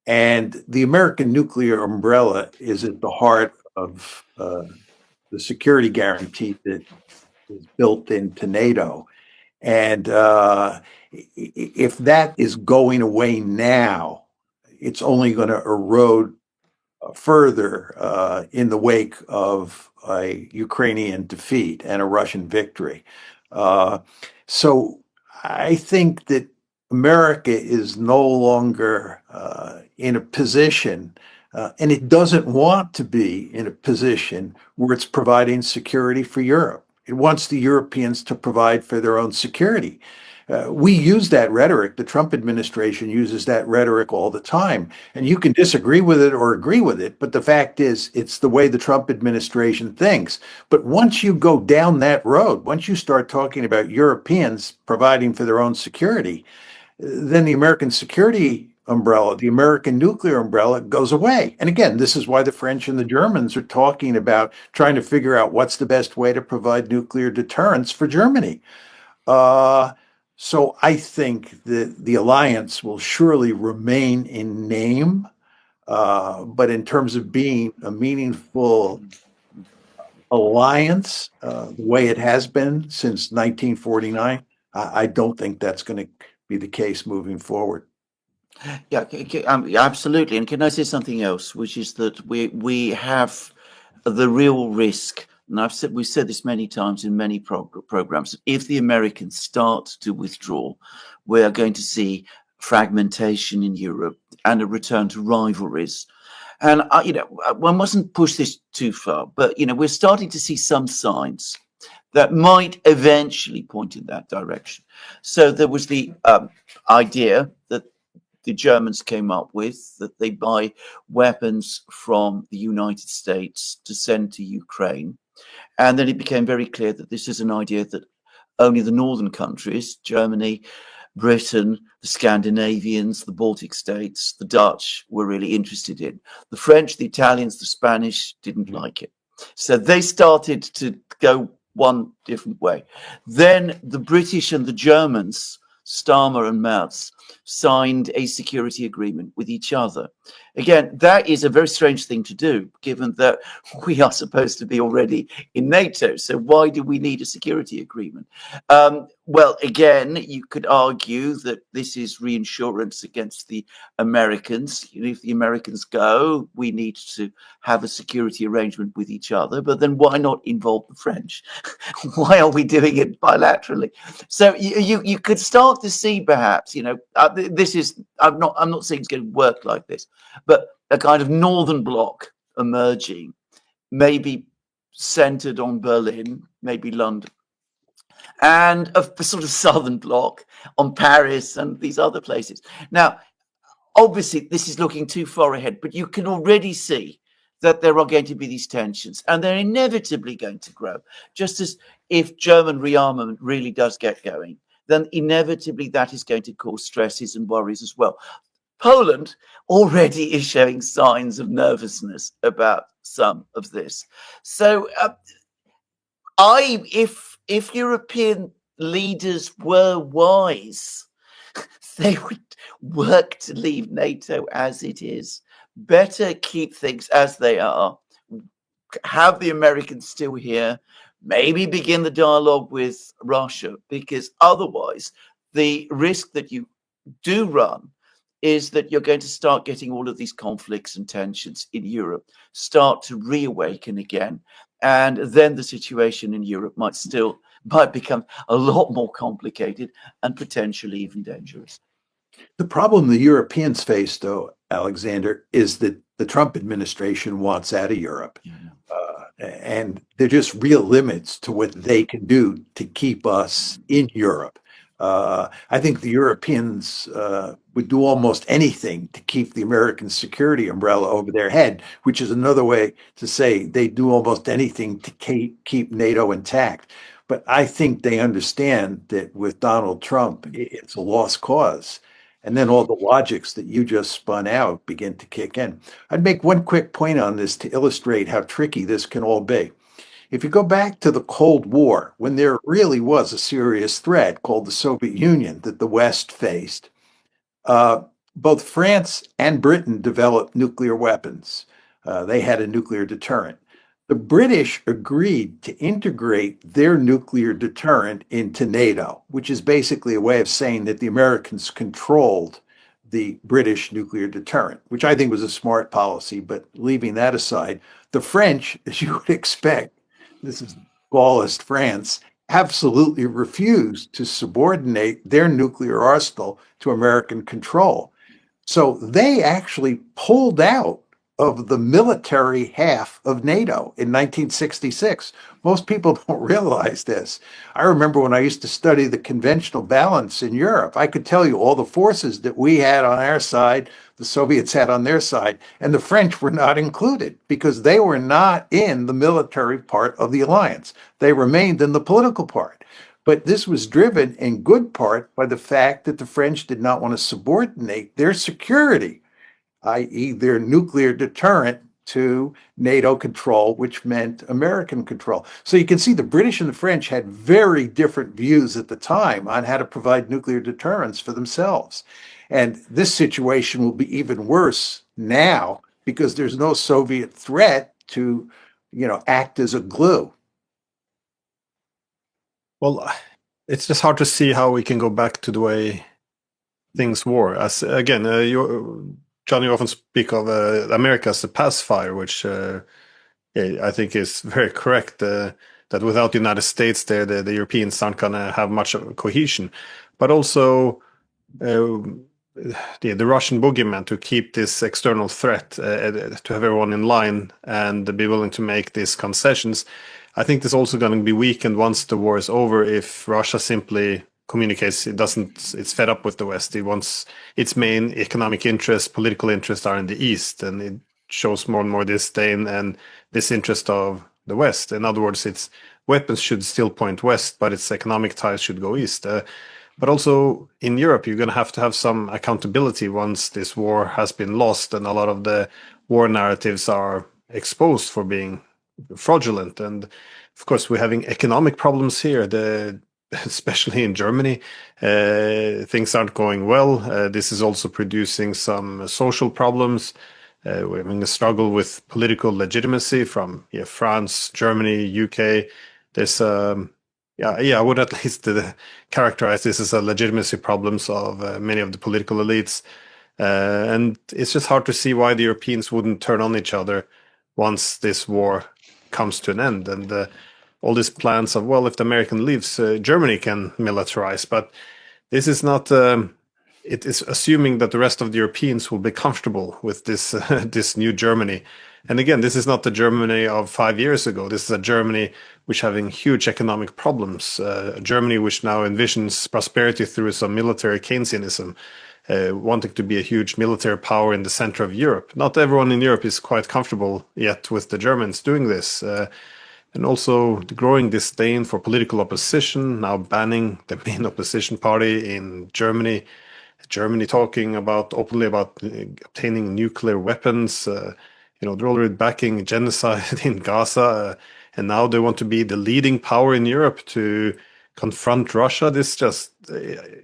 And the American nuclear umbrella is at the heart of the security guarantee that is built into NATO. And if that is going away now, it's only going to erode further in the wake of a Ukrainian defeat and a Russian victory. So I think that America is no longer in a position, and it doesn't want to be in a position where it's providing security for Europe. It wants the Europeans to provide for their own security. We use that rhetoric. The Trump administration uses that rhetoric all the time. And you can disagree with it or agree with it, but the fact is, it's the way the Trump administration thinks. But once you go down that road, once you start talking about Europeans providing for their own security, then the American security umbrella, the American nuclear umbrella, goes away. And again, this is why the French and the Germans are talking about trying to figure out what's the best way to provide nuclear deterrence for Germany. So I think that the alliance will surely remain in name, but in terms of being a meaningful alliance, the way it has been since 1949, I don't think that's going to be the case moving forward. Yeah, absolutely. And can I say something else, which is that we have the real risk, and we've said this many times in many programs. If the Americans start to withdraw, we are going to see fragmentation in Europe and a return to rivalries. And one mustn't push this too far, but we're starting to see some signs that might eventually point in that direction. So there was the idea that the Germans came up with, that they buy weapons from the United States to send to Ukraine. And then it became very clear that this is an idea that only the northern countries, Germany, Britain, the Scandinavians, the Baltic states, the Dutch, were really interested in. The French, the Italians, the Spanish didn't like it. So they started to go one different way. Then the British and the Germans, Starmer and Merz, signed a security agreement with each other. Again, that is a very strange thing to do, given that we are supposed to be already in NATO. So why do we need a security agreement? Well, again, you could argue that this is reinsurance against the Americans. You know, if the Americans go, we need to have a security arrangement with each other. But then why not involve the French? Why are we doing it bilaterally? So you could start to see, perhaps, you know, this is, I'm not saying it's going to work like this, but a kind of northern bloc emerging, maybe centered on Berlin, maybe London, and a sort of southern bloc on Paris and these other places. Now, obviously, this is looking too far ahead, but you can already see that there are going to be these tensions, and they're inevitably going to grow. Just as if German rearmament really does get going, then inevitably that is going to cause stresses and worries as well. Poland already is showing signs of nervousness about some of this. So, if European leaders were wise, they would work to leave NATO as it is. Better keep things as they are. Have the Americans still here. Maybe begin the dialogue with Russia, because otherwise, the risk that you do run is that you're going to start getting all of these conflicts and tensions in Europe start to reawaken again. And then the situation in Europe might become a lot more complicated and potentially even dangerous. The problem the Europeans face, though, Alexander, is that the Trump administration wants out of Europe. And they're just real limits to what they can do to keep us in Europe. I think the Europeans would do almost anything to keep the American security umbrella over their head, which is another way to say they do almost anything to keep NATO intact. But I think they understand that with Donald Trump, it's a lost cause. And then all the logics that you just spun out begin to kick in. I'd make one quick point on this to illustrate how tricky this can all be. If you go back to the Cold War, when there really was a serious threat called the Soviet Union that the West faced, both France and Britain developed nuclear weapons. They had a nuclear deterrent. The British agreed to integrate their nuclear deterrent into NATO, which is basically a way of saying that the Americans controlled the British nuclear deterrent, which I think was a smart policy. But leaving that aside, the French, as you would expect, this is Gaullist France, absolutely refused to subordinate their nuclear arsenal to American control. So they actually pulled out of the military half of NATO in 1966. Most people don't realize this. I remember when I used to study the conventional balance in Europe, I could tell you all the forces that we had on our side, the Soviets had on their side, and the French were not included because they were not in the military part of the alliance. They remained in the political part. But this was driven in good part by the fact that the French did not want to subordinate their security, i.e., their nuclear deterrent, to NATO control, which meant American control. So you can see the British and the French had very different views at the time on how to provide nuclear deterrence for themselves. And this situation will be even worse now because there's no Soviet threat to, act as a glue. Well, it's just hard to see how we can go back to the way things were. As again, John, you often speak of America as a pacifier, which I think is very correct. That without the United States, the Europeans aren't going to have much of a cohesion. But also the Russian boogeyman, to keep this external threat, to have everyone in line and be willing to make these concessions. I think this is also going to be weakened once the war is over if Russia simply communicates it's fed up with the West. It wants its main economic interests, political interests are in the East, and it shows more and more disdain and disinterest of the West. In other words, its weapons should still point west, but its economic ties should go east. But also in Europe, you're going to have some accountability once this war has been lost, and a lot of the war narratives are exposed for being fraudulent. And of course, we're having economic problems here. Especially in Germany, things aren't going well. This is also producing some social problems. We're having a struggle with political legitimacy from France, Germany, UK. There's I would at least characterize this as a legitimacy problems of many of the political elites. And it's just hard to see why the Europeans wouldn't turn on each other once this war comes to an end. And all these plans of, well, if the American leaves, Germany can militarize. But this is not, it is assuming that the rest of the Europeans will be comfortable with this, this new Germany. And again, this is not the Germany of 5 years ago. This is a Germany which having huge economic problems. A Germany which now envisions prosperity through some military Keynesianism, wanting to be a huge military power in the center of Europe. Not everyone in Europe is quite comfortable yet with the Germans doing this. And also the growing disdain for political opposition, now banning the main opposition party in Germany. Germany talking about openly about obtaining nuclear weapons. They're already backing genocide in Gaza, and now they want to be the leading power in Europe to confront Russia. This just the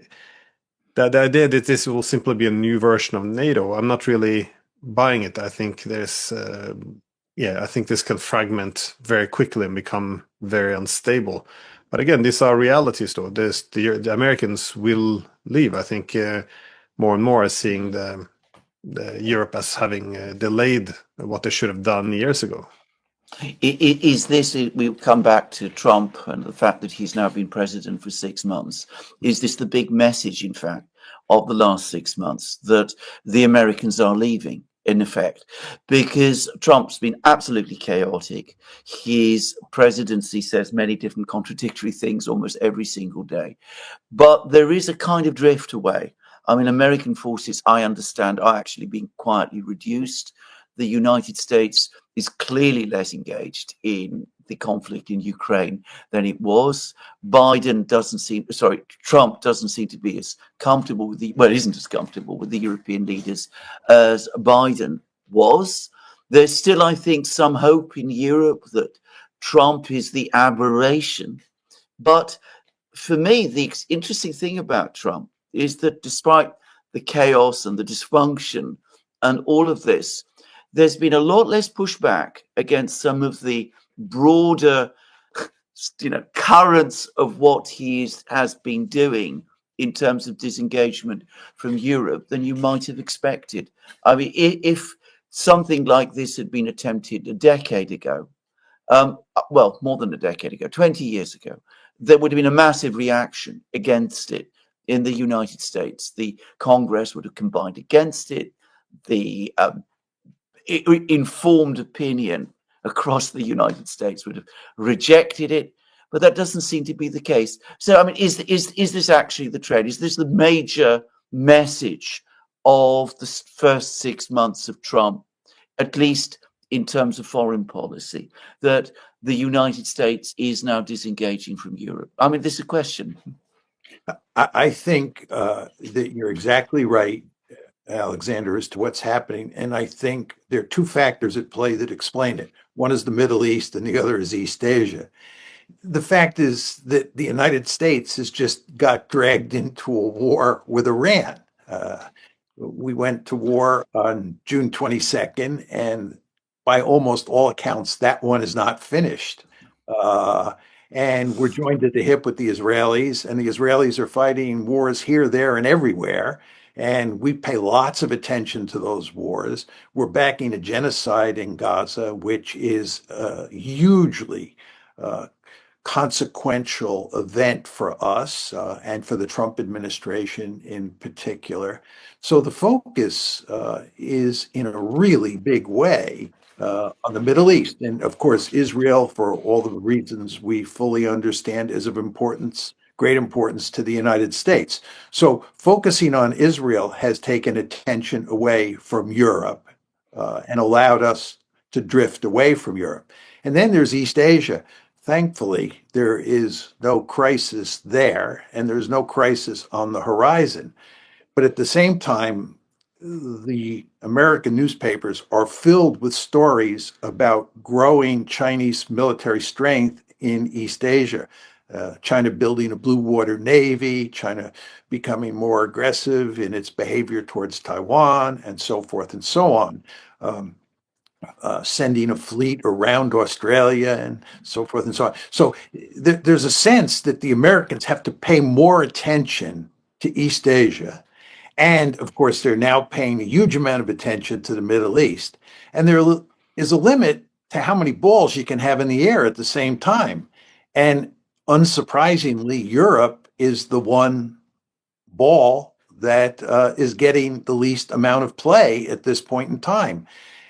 idea that this will simply be a new version of NATO. I'm not really buying it. I think there's I think this can fragment very quickly and become very unstable. But again, these are realities, though. The Americans will leave. I think more and more are seeing the Europe as having delayed what they should have done years ago. Is this, we'll come back to Trump and the fact that he's now been president for 6 months. Is this the big message, in fact, of the last 6 months, that the Americans are leaving, in effect? Because Trump's been absolutely chaotic. His presidency says many different contradictory things almost every single day. But there is a kind of drift away. I mean, American forces, I understand, are actually being quietly reduced. The United States is clearly less engaged in the conflict in Ukraine than it was. Trump doesn't seem to be as comfortable with isn't as comfortable with the European leaders as Biden was. There's still, I think, some hope in Europe that Trump is the aberration. But for me, the interesting thing about Trump is that despite the chaos and the dysfunction and all of this, there's been a lot less pushback against some of the broader, currents of what he has been doing in terms of disengagement from Europe than you might have expected. I mean, if something like this had been attempted a decade ago, more than a decade ago, 20 years ago, there would have been a massive reaction against it in the United States. The Congress would have combined against it. The informed opinion across the United States would have rejected it, but that doesn't seem to be the case. So, I mean, is this actually the trend? Is this the major message of the first 6 months of Trump, at least in terms of foreign policy, that the United States is now disengaging from Europe? I mean, this is a question. I think that you're exactly right, Alexander, as to what's happening. And I think there are two factors at play that explain it. One is the Middle East and the other is East Asia. The fact is that the United States has just got dragged into a war with Iran. We went to war on June 22nd, and by almost all accounts, that one is not finished. And we're joined at the hip with the Israelis, and the Israelis are fighting wars here, there, and everywhere. And we pay lots of attention to those wars. We're backing a genocide in Gaza, which is a hugely consequential event for us and for the Trump administration in particular. So the focus is in a really big way on the Middle East. And of course, Israel, for all the reasons we fully understand, is of importance, great importance to the United States. So focusing on Israel has taken attention away from Europe and allowed us to drift away from Europe. And then there's East Asia. Thankfully, there is no crisis there, and there's no crisis on the horizon. But at the same time, the American newspapers are filled with stories about growing Chinese military strength in East Asia. China building a blue water navy, China becoming more aggressive in its behavior towards Taiwan, and so forth and so on. Sending a fleet around Australia and so forth and so on. So there's a sense that the Americans have to pay more attention to East Asia. And of course, they're now paying a huge amount of attention to the Middle East. And there is a limit to how many balls you can have in the air at the same time. And unsurprisingly, Europe is the one ball that is getting the least amount of play at this point in time.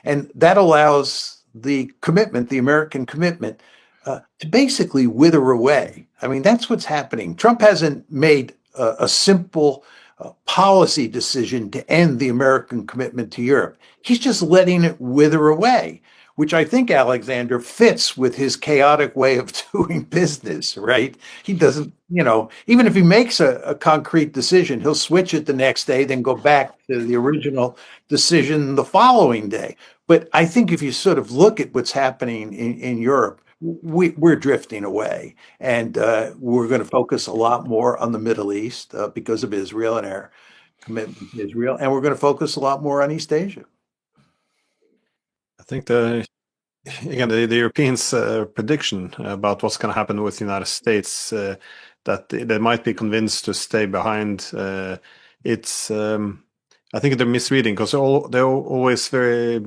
And that allows the commitment, the American commitment, to basically wither away. I mean, that's what's happening. Trump hasn't made a simple policy decision to end the American commitment to Europe. He's just letting it wither away, which I think, Alexander, fits with his chaotic way of doing business, right? He doesn't, even if he makes a concrete decision, he'll switch it the next day, then go back to the original decision the following day. But I think if you sort of look at what's happening in Europe, we're drifting away, and we're going to focus a lot more on the Middle East because of Israel and our commitment to Israel, and we're going to focus a lot more on East Asia. I think again, the Europeans' prediction about what's going to happen with the United States, that they might be convinced to stay behind. I think they're misreading, because they're always very.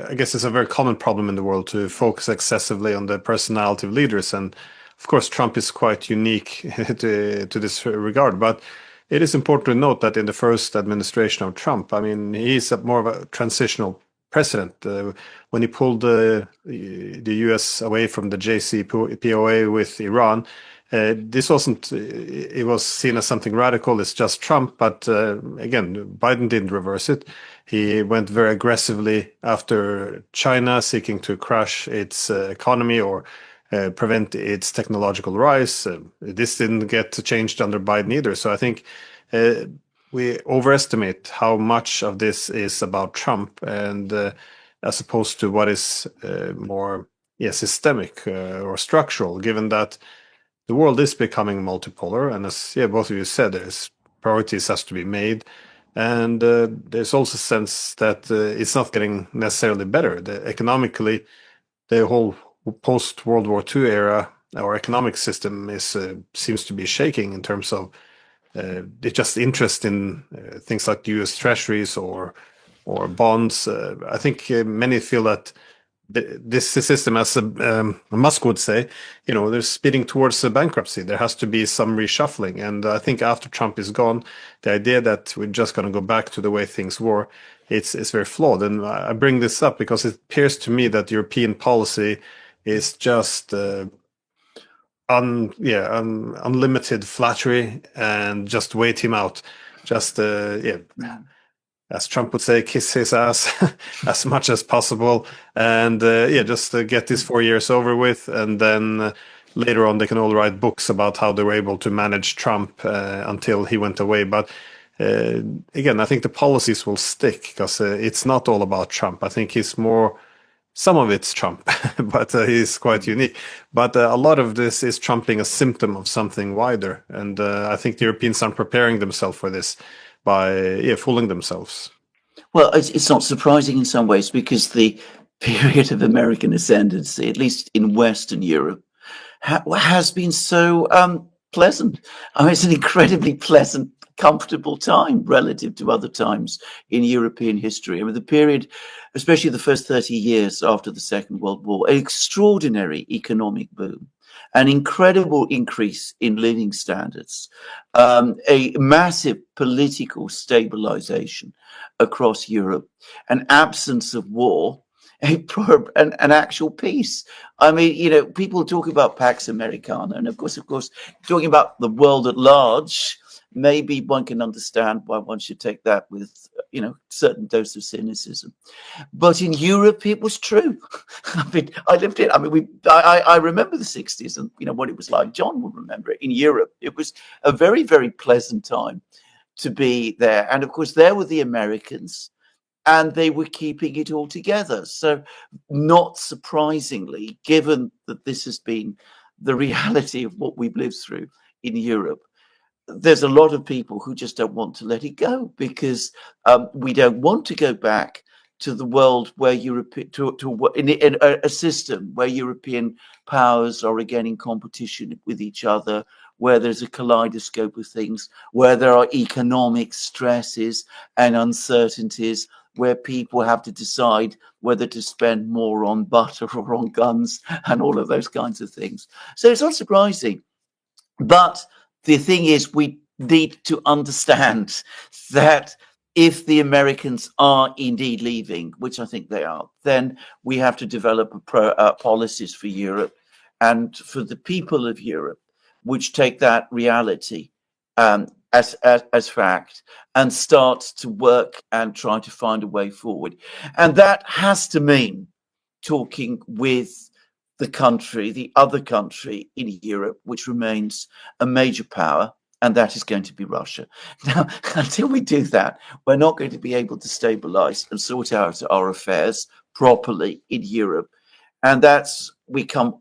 I guess it's a very common problem in the world to focus excessively on the personality of leaders, and of course Trump is quite unique to this regard. But it is important to note that in the first administration of Trump, I mean, he's more of a transitional president. When he pulled the U.S. away from the JCPOA with Iran, this wasn't. It was seen as something radical. It's just Trump, but again, Biden didn't reverse it. He went very aggressively after China, seeking to crash its economy or prevent its technological rise. This didn't get changed under Biden either. So I think we overestimate how much of this is about Trump, and as opposed to what is more systemic or structural, given that the world is becoming multipolar, and as both of you said, there's priorities has to be made, and there's also a sense that it's not getting necessarily better. Economically, the whole post World War II era, our economic system seems to be shaking in terms of just interest in things like U.S. Treasuries or bonds. I think many feel that this system, as Musk would say, they're speeding towards bankruptcy. There has to be some reshuffling. And I think after Trump is gone, the idea that we're just going to go back to the way things were, it's very flawed. And I bring this up because it appears to me that European policy is just unlimited flattery and just wait him out. Just as Trump would say, kiss his ass as much as possible, and just get this 4 years over with, and then later on they can all write books about how they were able to manage Trump until he went away. But again, I think the policies will stick, because it's not all about Trump. I think some of it's Trump, but he's quite unique. But a lot of this is Trump being a symptom of something wider, and I think the Europeans are preparing themselves for this by fooling themselves. Well, it's not surprising in some ways, because the period of American ascendancy, at least in Western Europe, has been so pleasant. I mean, it's an incredibly pleasant, comfortable time relative to other times in European history. I mean, the period, especially the first 30 years after the Second World War, an extraordinary economic boom, an incredible increase in living standards, a massive political stabilization across Europe, an absence of war, an actual peace. I mean, people talk about Pax Americana, and of course, talking about the world at large, maybe one can understand why one should take that with, certain dose of cynicism. But in Europe, it was true. I mean, I lived it. I mean, I remember the 60s and, what it was like. John will remember it. In Europe, it was a very, very pleasant time to be there. And of course, there were the Americans, and they were keeping it all together. So, not surprisingly, given that this has been the reality of what we've lived through in Europe, there's a lot of people who just don't want to let it go, because we don't want to go back to the world where in a system where European powers are again in competition with each other, where there's a kaleidoscope of things, where there are economic stresses and uncertainties, where people have to decide whether to spend more on butter or on guns and all of those kinds of things. So it's not surprising. But the thing is, we need to understand that if the Americans are indeed leaving, which I think they are, then we have to develop policies for Europe and for the people of Europe, which take that reality as fact and start to work and try to find a way forward. And that has to mean talking with the other country in Europe, which remains a major power, and that is going to be Russia. Now, until we do that, we're not going to be able to stabilize and sort out our affairs properly in Europe. And we come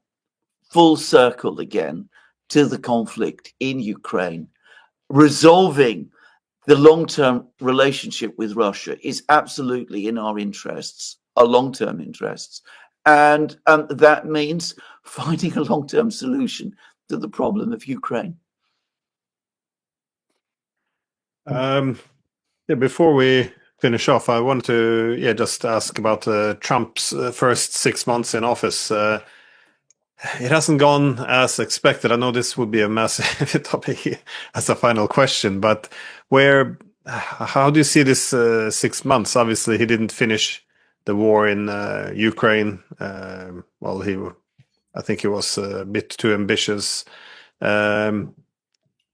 full circle again to the conflict in Ukraine. Resolving the long-term relationship with Russia is absolutely in our interests, our long-term interests. And that means finding a long-term solution to the problem of Ukraine. Before we finish off, I want to just ask about Trump's first 6 months in office. It hasn't gone as expected. I know this would be a massive topic as a final question, but how do you see this 6 months? Obviously, he didn't finish the war in Ukraine. I think he was a bit too ambitious. He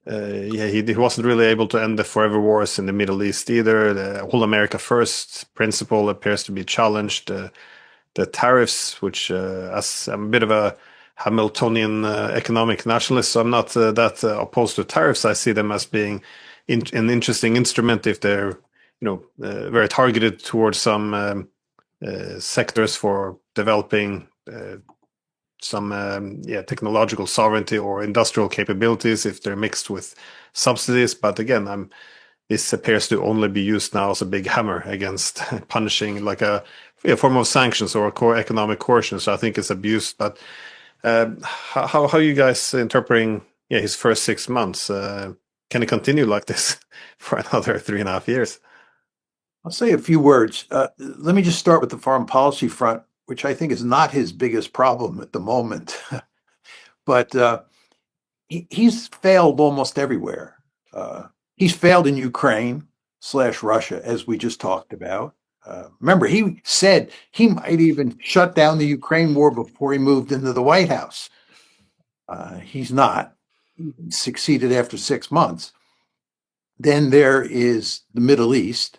wasn't really able to end the forever wars in the Middle East either. The whole America first principle appears to be challenged. The tariffs, which as I'm a bit of a Hamiltonian economic nationalist, so I'm not that opposed to tariffs. I see them as being an interesting instrument if they're, very targeted towards some sectors for developing some technological sovereignty or industrial capabilities if they're mixed with subsidies. But again, this appears to only be used now as a big hammer against punishing, like a form of sanctions or core economic coercion. So I think it's abused. But how are you guys interpreting his first 6 months? Can it continue like this for another 3.5 years? I'll say a few words. Let me just start with the foreign policy front, which I think is not his biggest problem at the moment. But he's failed almost everywhere. He's failed in Ukraine/Russia, as we just talked about. Remember, he said he might even shut down the Ukraine war before he moved into the White House. He's not. He succeeded after 6 months. Then there is the Middle East.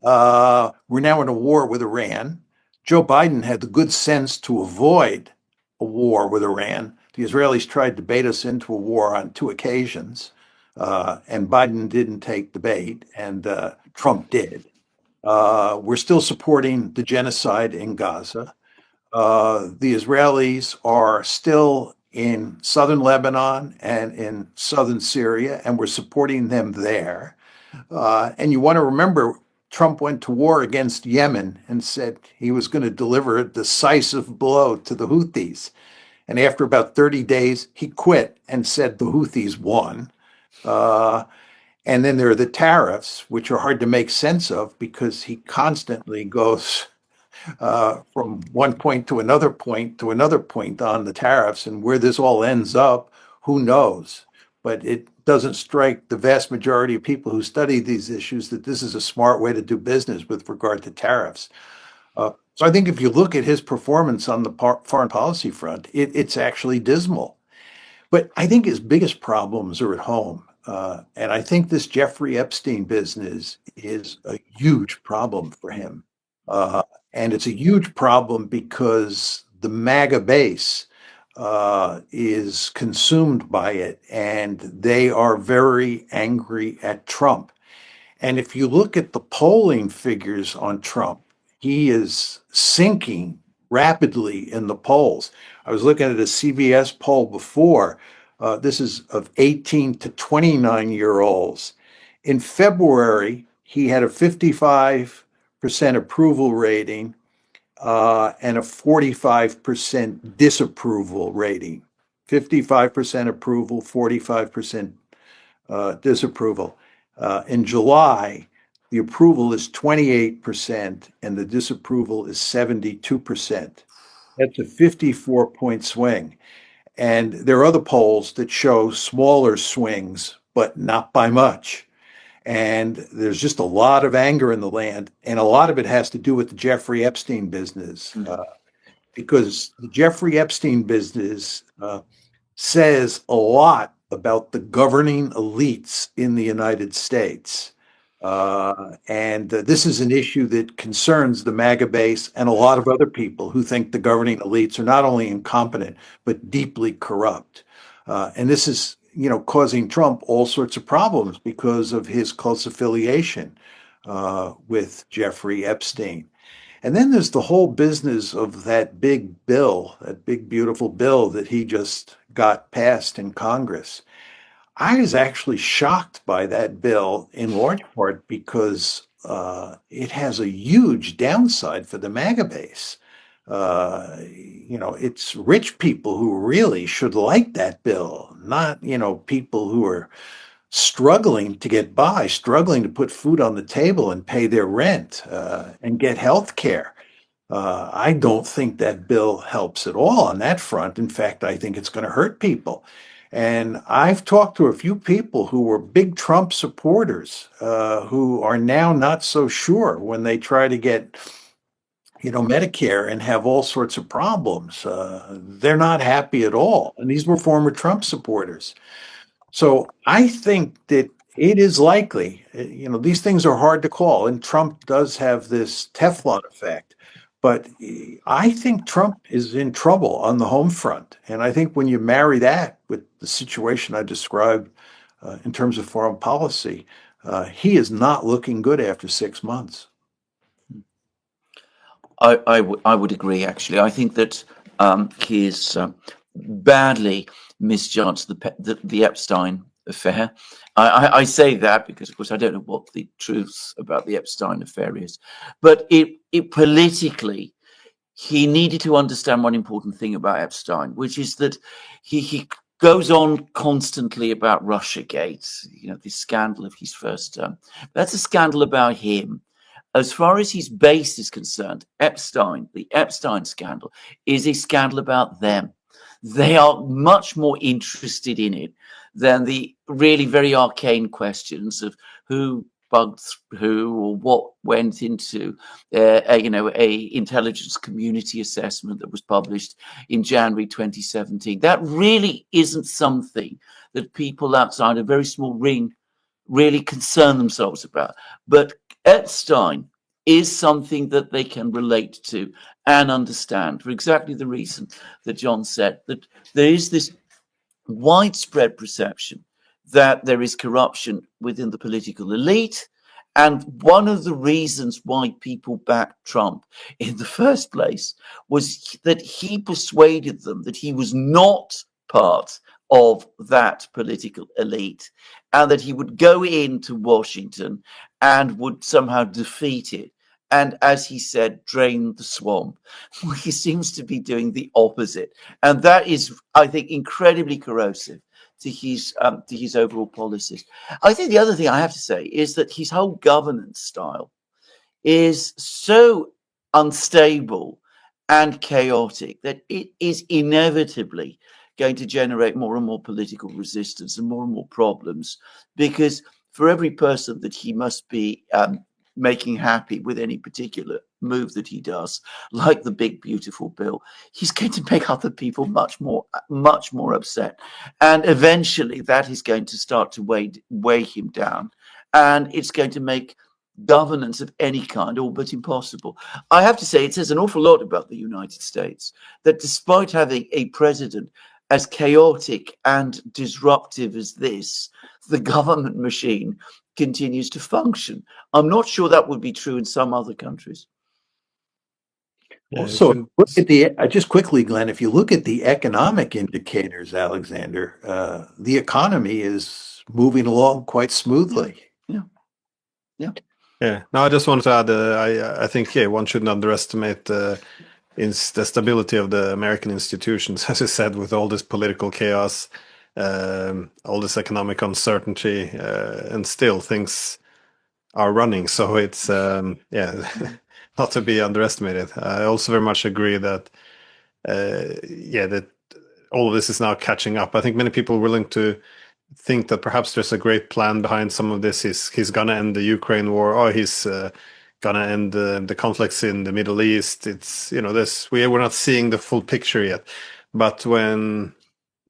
We're now in a war with Iran. Joe Biden had the good sense to avoid a war with Iran. The Israelis tried to bait us into a war on 2 occasions, and Biden didn't take the bait, and Trump did. We're still supporting the genocide in Gaza. The Israelis are still in southern Lebanon and in southern Syria, and we're supporting them there. And you want to remember, Trump went to war against Yemen and said he was going to deliver a decisive blow to the Houthis. And after about 30 days, he quit and said the Houthis won. And then there are the tariffs, which are hard to make sense of because he constantly goes from one point to another point on the tariffs. And where this all ends up, who knows? But it doesn't strike the vast majority of people who study these issues that this is a smart way to do business with regard to tariffs. So I think if you look at his performance on the foreign policy front, it's actually dismal. But I think his biggest problems are at home. And I think this Jeffrey Epstein business is a huge problem for him. Uh, and it's a huge problem because the MAGA base is consumed by it, and they are very angry at Trump. And if you look at the polling figures on Trump, he is sinking rapidly in the polls. I was looking at a CBS poll before. This is of 18 to 29-year-olds. In February, he had a 55% approval rating and a 45% disapproval rating. 55% approval, 45% disapproval. In July, the approval is 28% and the disapproval is 72%. That's a 54-point swing. And there are other polls that show smaller swings, but not by much. And there's just a lot of anger in the land. And a lot of it has to do with the Jeffrey Epstein business, because the Jeffrey Epstein business says a lot about the governing elites in the United States. And this is an issue that concerns the MAGA base and a lot of other people who think the governing elites are not only incompetent, but deeply corrupt. And this is, causing Trump all sorts of problems because of his close affiliation with Jeffrey Epstein. And then there's the whole business of that big bill, that big, beautiful bill that he just got passed in Congress. I was actually shocked by that bill in large part because it has a huge downside for the MAGA base. It's rich people who really should like that bill, not, people who are struggling to get by, struggling to put food on the table and pay their rent and get health care. I don't think that bill helps at all on that front. In fact, I think it's going to hurt people. And I've talked to a few people who were big Trump supporters who are now not so sure when they try to get, Medicare and have all sorts of problems. They're not happy at all. And these were former Trump supporters. So I think that it is likely, these things are hard to call, and Trump does have this Teflon effect. But I think Trump is in trouble on the home front. And I think when you marry that with the situation I described in terms of foreign policy, he is not looking good after 6 months. I would agree, actually. I think that he is badly misjudged the Epstein affair. I say that because, of course, I don't know what the truth about the Epstein affair is, but it politically, he needed to understand one important thing about Epstein, which is that he goes on constantly about Russiagate, this scandal of his first term. That's a scandal about him. As far as his base is concerned, the Epstein scandal, is a scandal about them. They are much more interested in it than the really very arcane questions of who bugged who or what went into a intelligence community assessment that was published in January 2017. That really isn't something that people outside a very small ring really concern themselves about. But Epstein is something that they can relate to and understand for exactly the reason that John said, that there is this widespread perception that there is corruption within the political elite. And one of the reasons why people backed Trump in the first place was that he persuaded them that he was not part of that political elite and that he would go into Washington and would somehow defeat it. And as he said, drain the swamp. Well, he seems to be doing the opposite. And that is, I think, incredibly corrosive to his overall policies. I think the other thing I have to say is that his whole governance style is so unstable and chaotic that it is inevitably going to generate more and more political resistance and more problems, because for every person that he must be making happy with any particular move that he does, like the big beautiful bill, he's going to make other people much more upset, and eventually that is going to start to weigh him down, and it's going to make governance of any kind all but impossible. I have to say, it says an awful lot about the United States that despite having a president as chaotic and disruptive as this, the government machine continues to function. I'm not sure that would be true in some other countries. Also, look at just quickly, Glenn, if you look at the economic indicators, Alexander, the economy is moving along quite smoothly. Yeah. No, I just wanted to add, I think, one shouldn't underestimate the stability of the American institutions, as you said, with all this political chaos, all this economic uncertainty, and still things are running. So it's, not to be underestimated. I also very much agree that, that all of this is now catching up. I think many people are willing to think that perhaps there's a great plan behind some of this. He's gonna end the Ukraine war, or he's gonna end the conflicts in the Middle East. It's we're not seeing the full picture yet. But when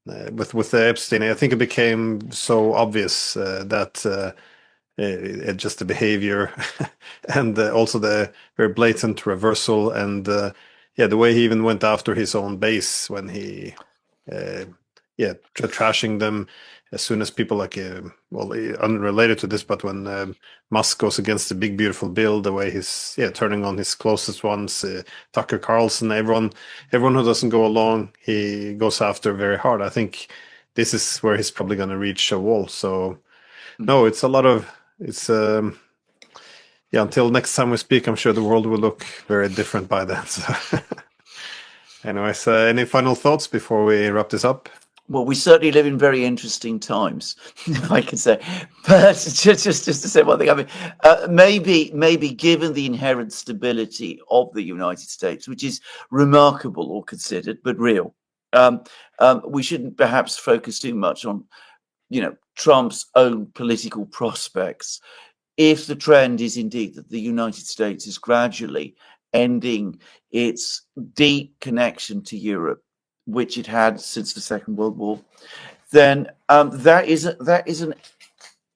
with the Epstein, I think it became so obvious that just the behavior and also the very blatant reversal, and the way he even went after his own base when he trashing them as soon as people unrelated to this, but when Musk goes against the big beautiful bill, the way he's turning on his closest ones, Tucker Carlson, everyone who doesn't go along, he goes after very hard. I think this is where he's probably going to reach a wall. So no, it's a lot of until next time we speak, I'm sure the world will look very different by then. So anyways, any final thoughts before we wrap this up? Well, we certainly live in very interesting times, if I can say. But just to say one thing, I mean, maybe given the inherent stability of the United States, which is remarkable or considered, but real, we shouldn't perhaps focus too much on, Trump's own political prospects. If the trend is indeed that the United States is gradually ending its deep connection to Europe, which it had since the Second World War, then that is an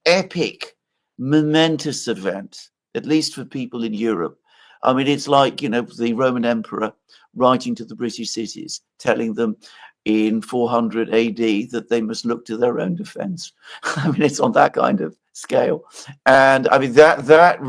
epic, momentous event, at least for people in Europe. I mean, it's like, the Roman emperor writing to the British cities, telling them in 400 AD that they must look to their own defense. I mean, it's on that kind of scale. And I mean, that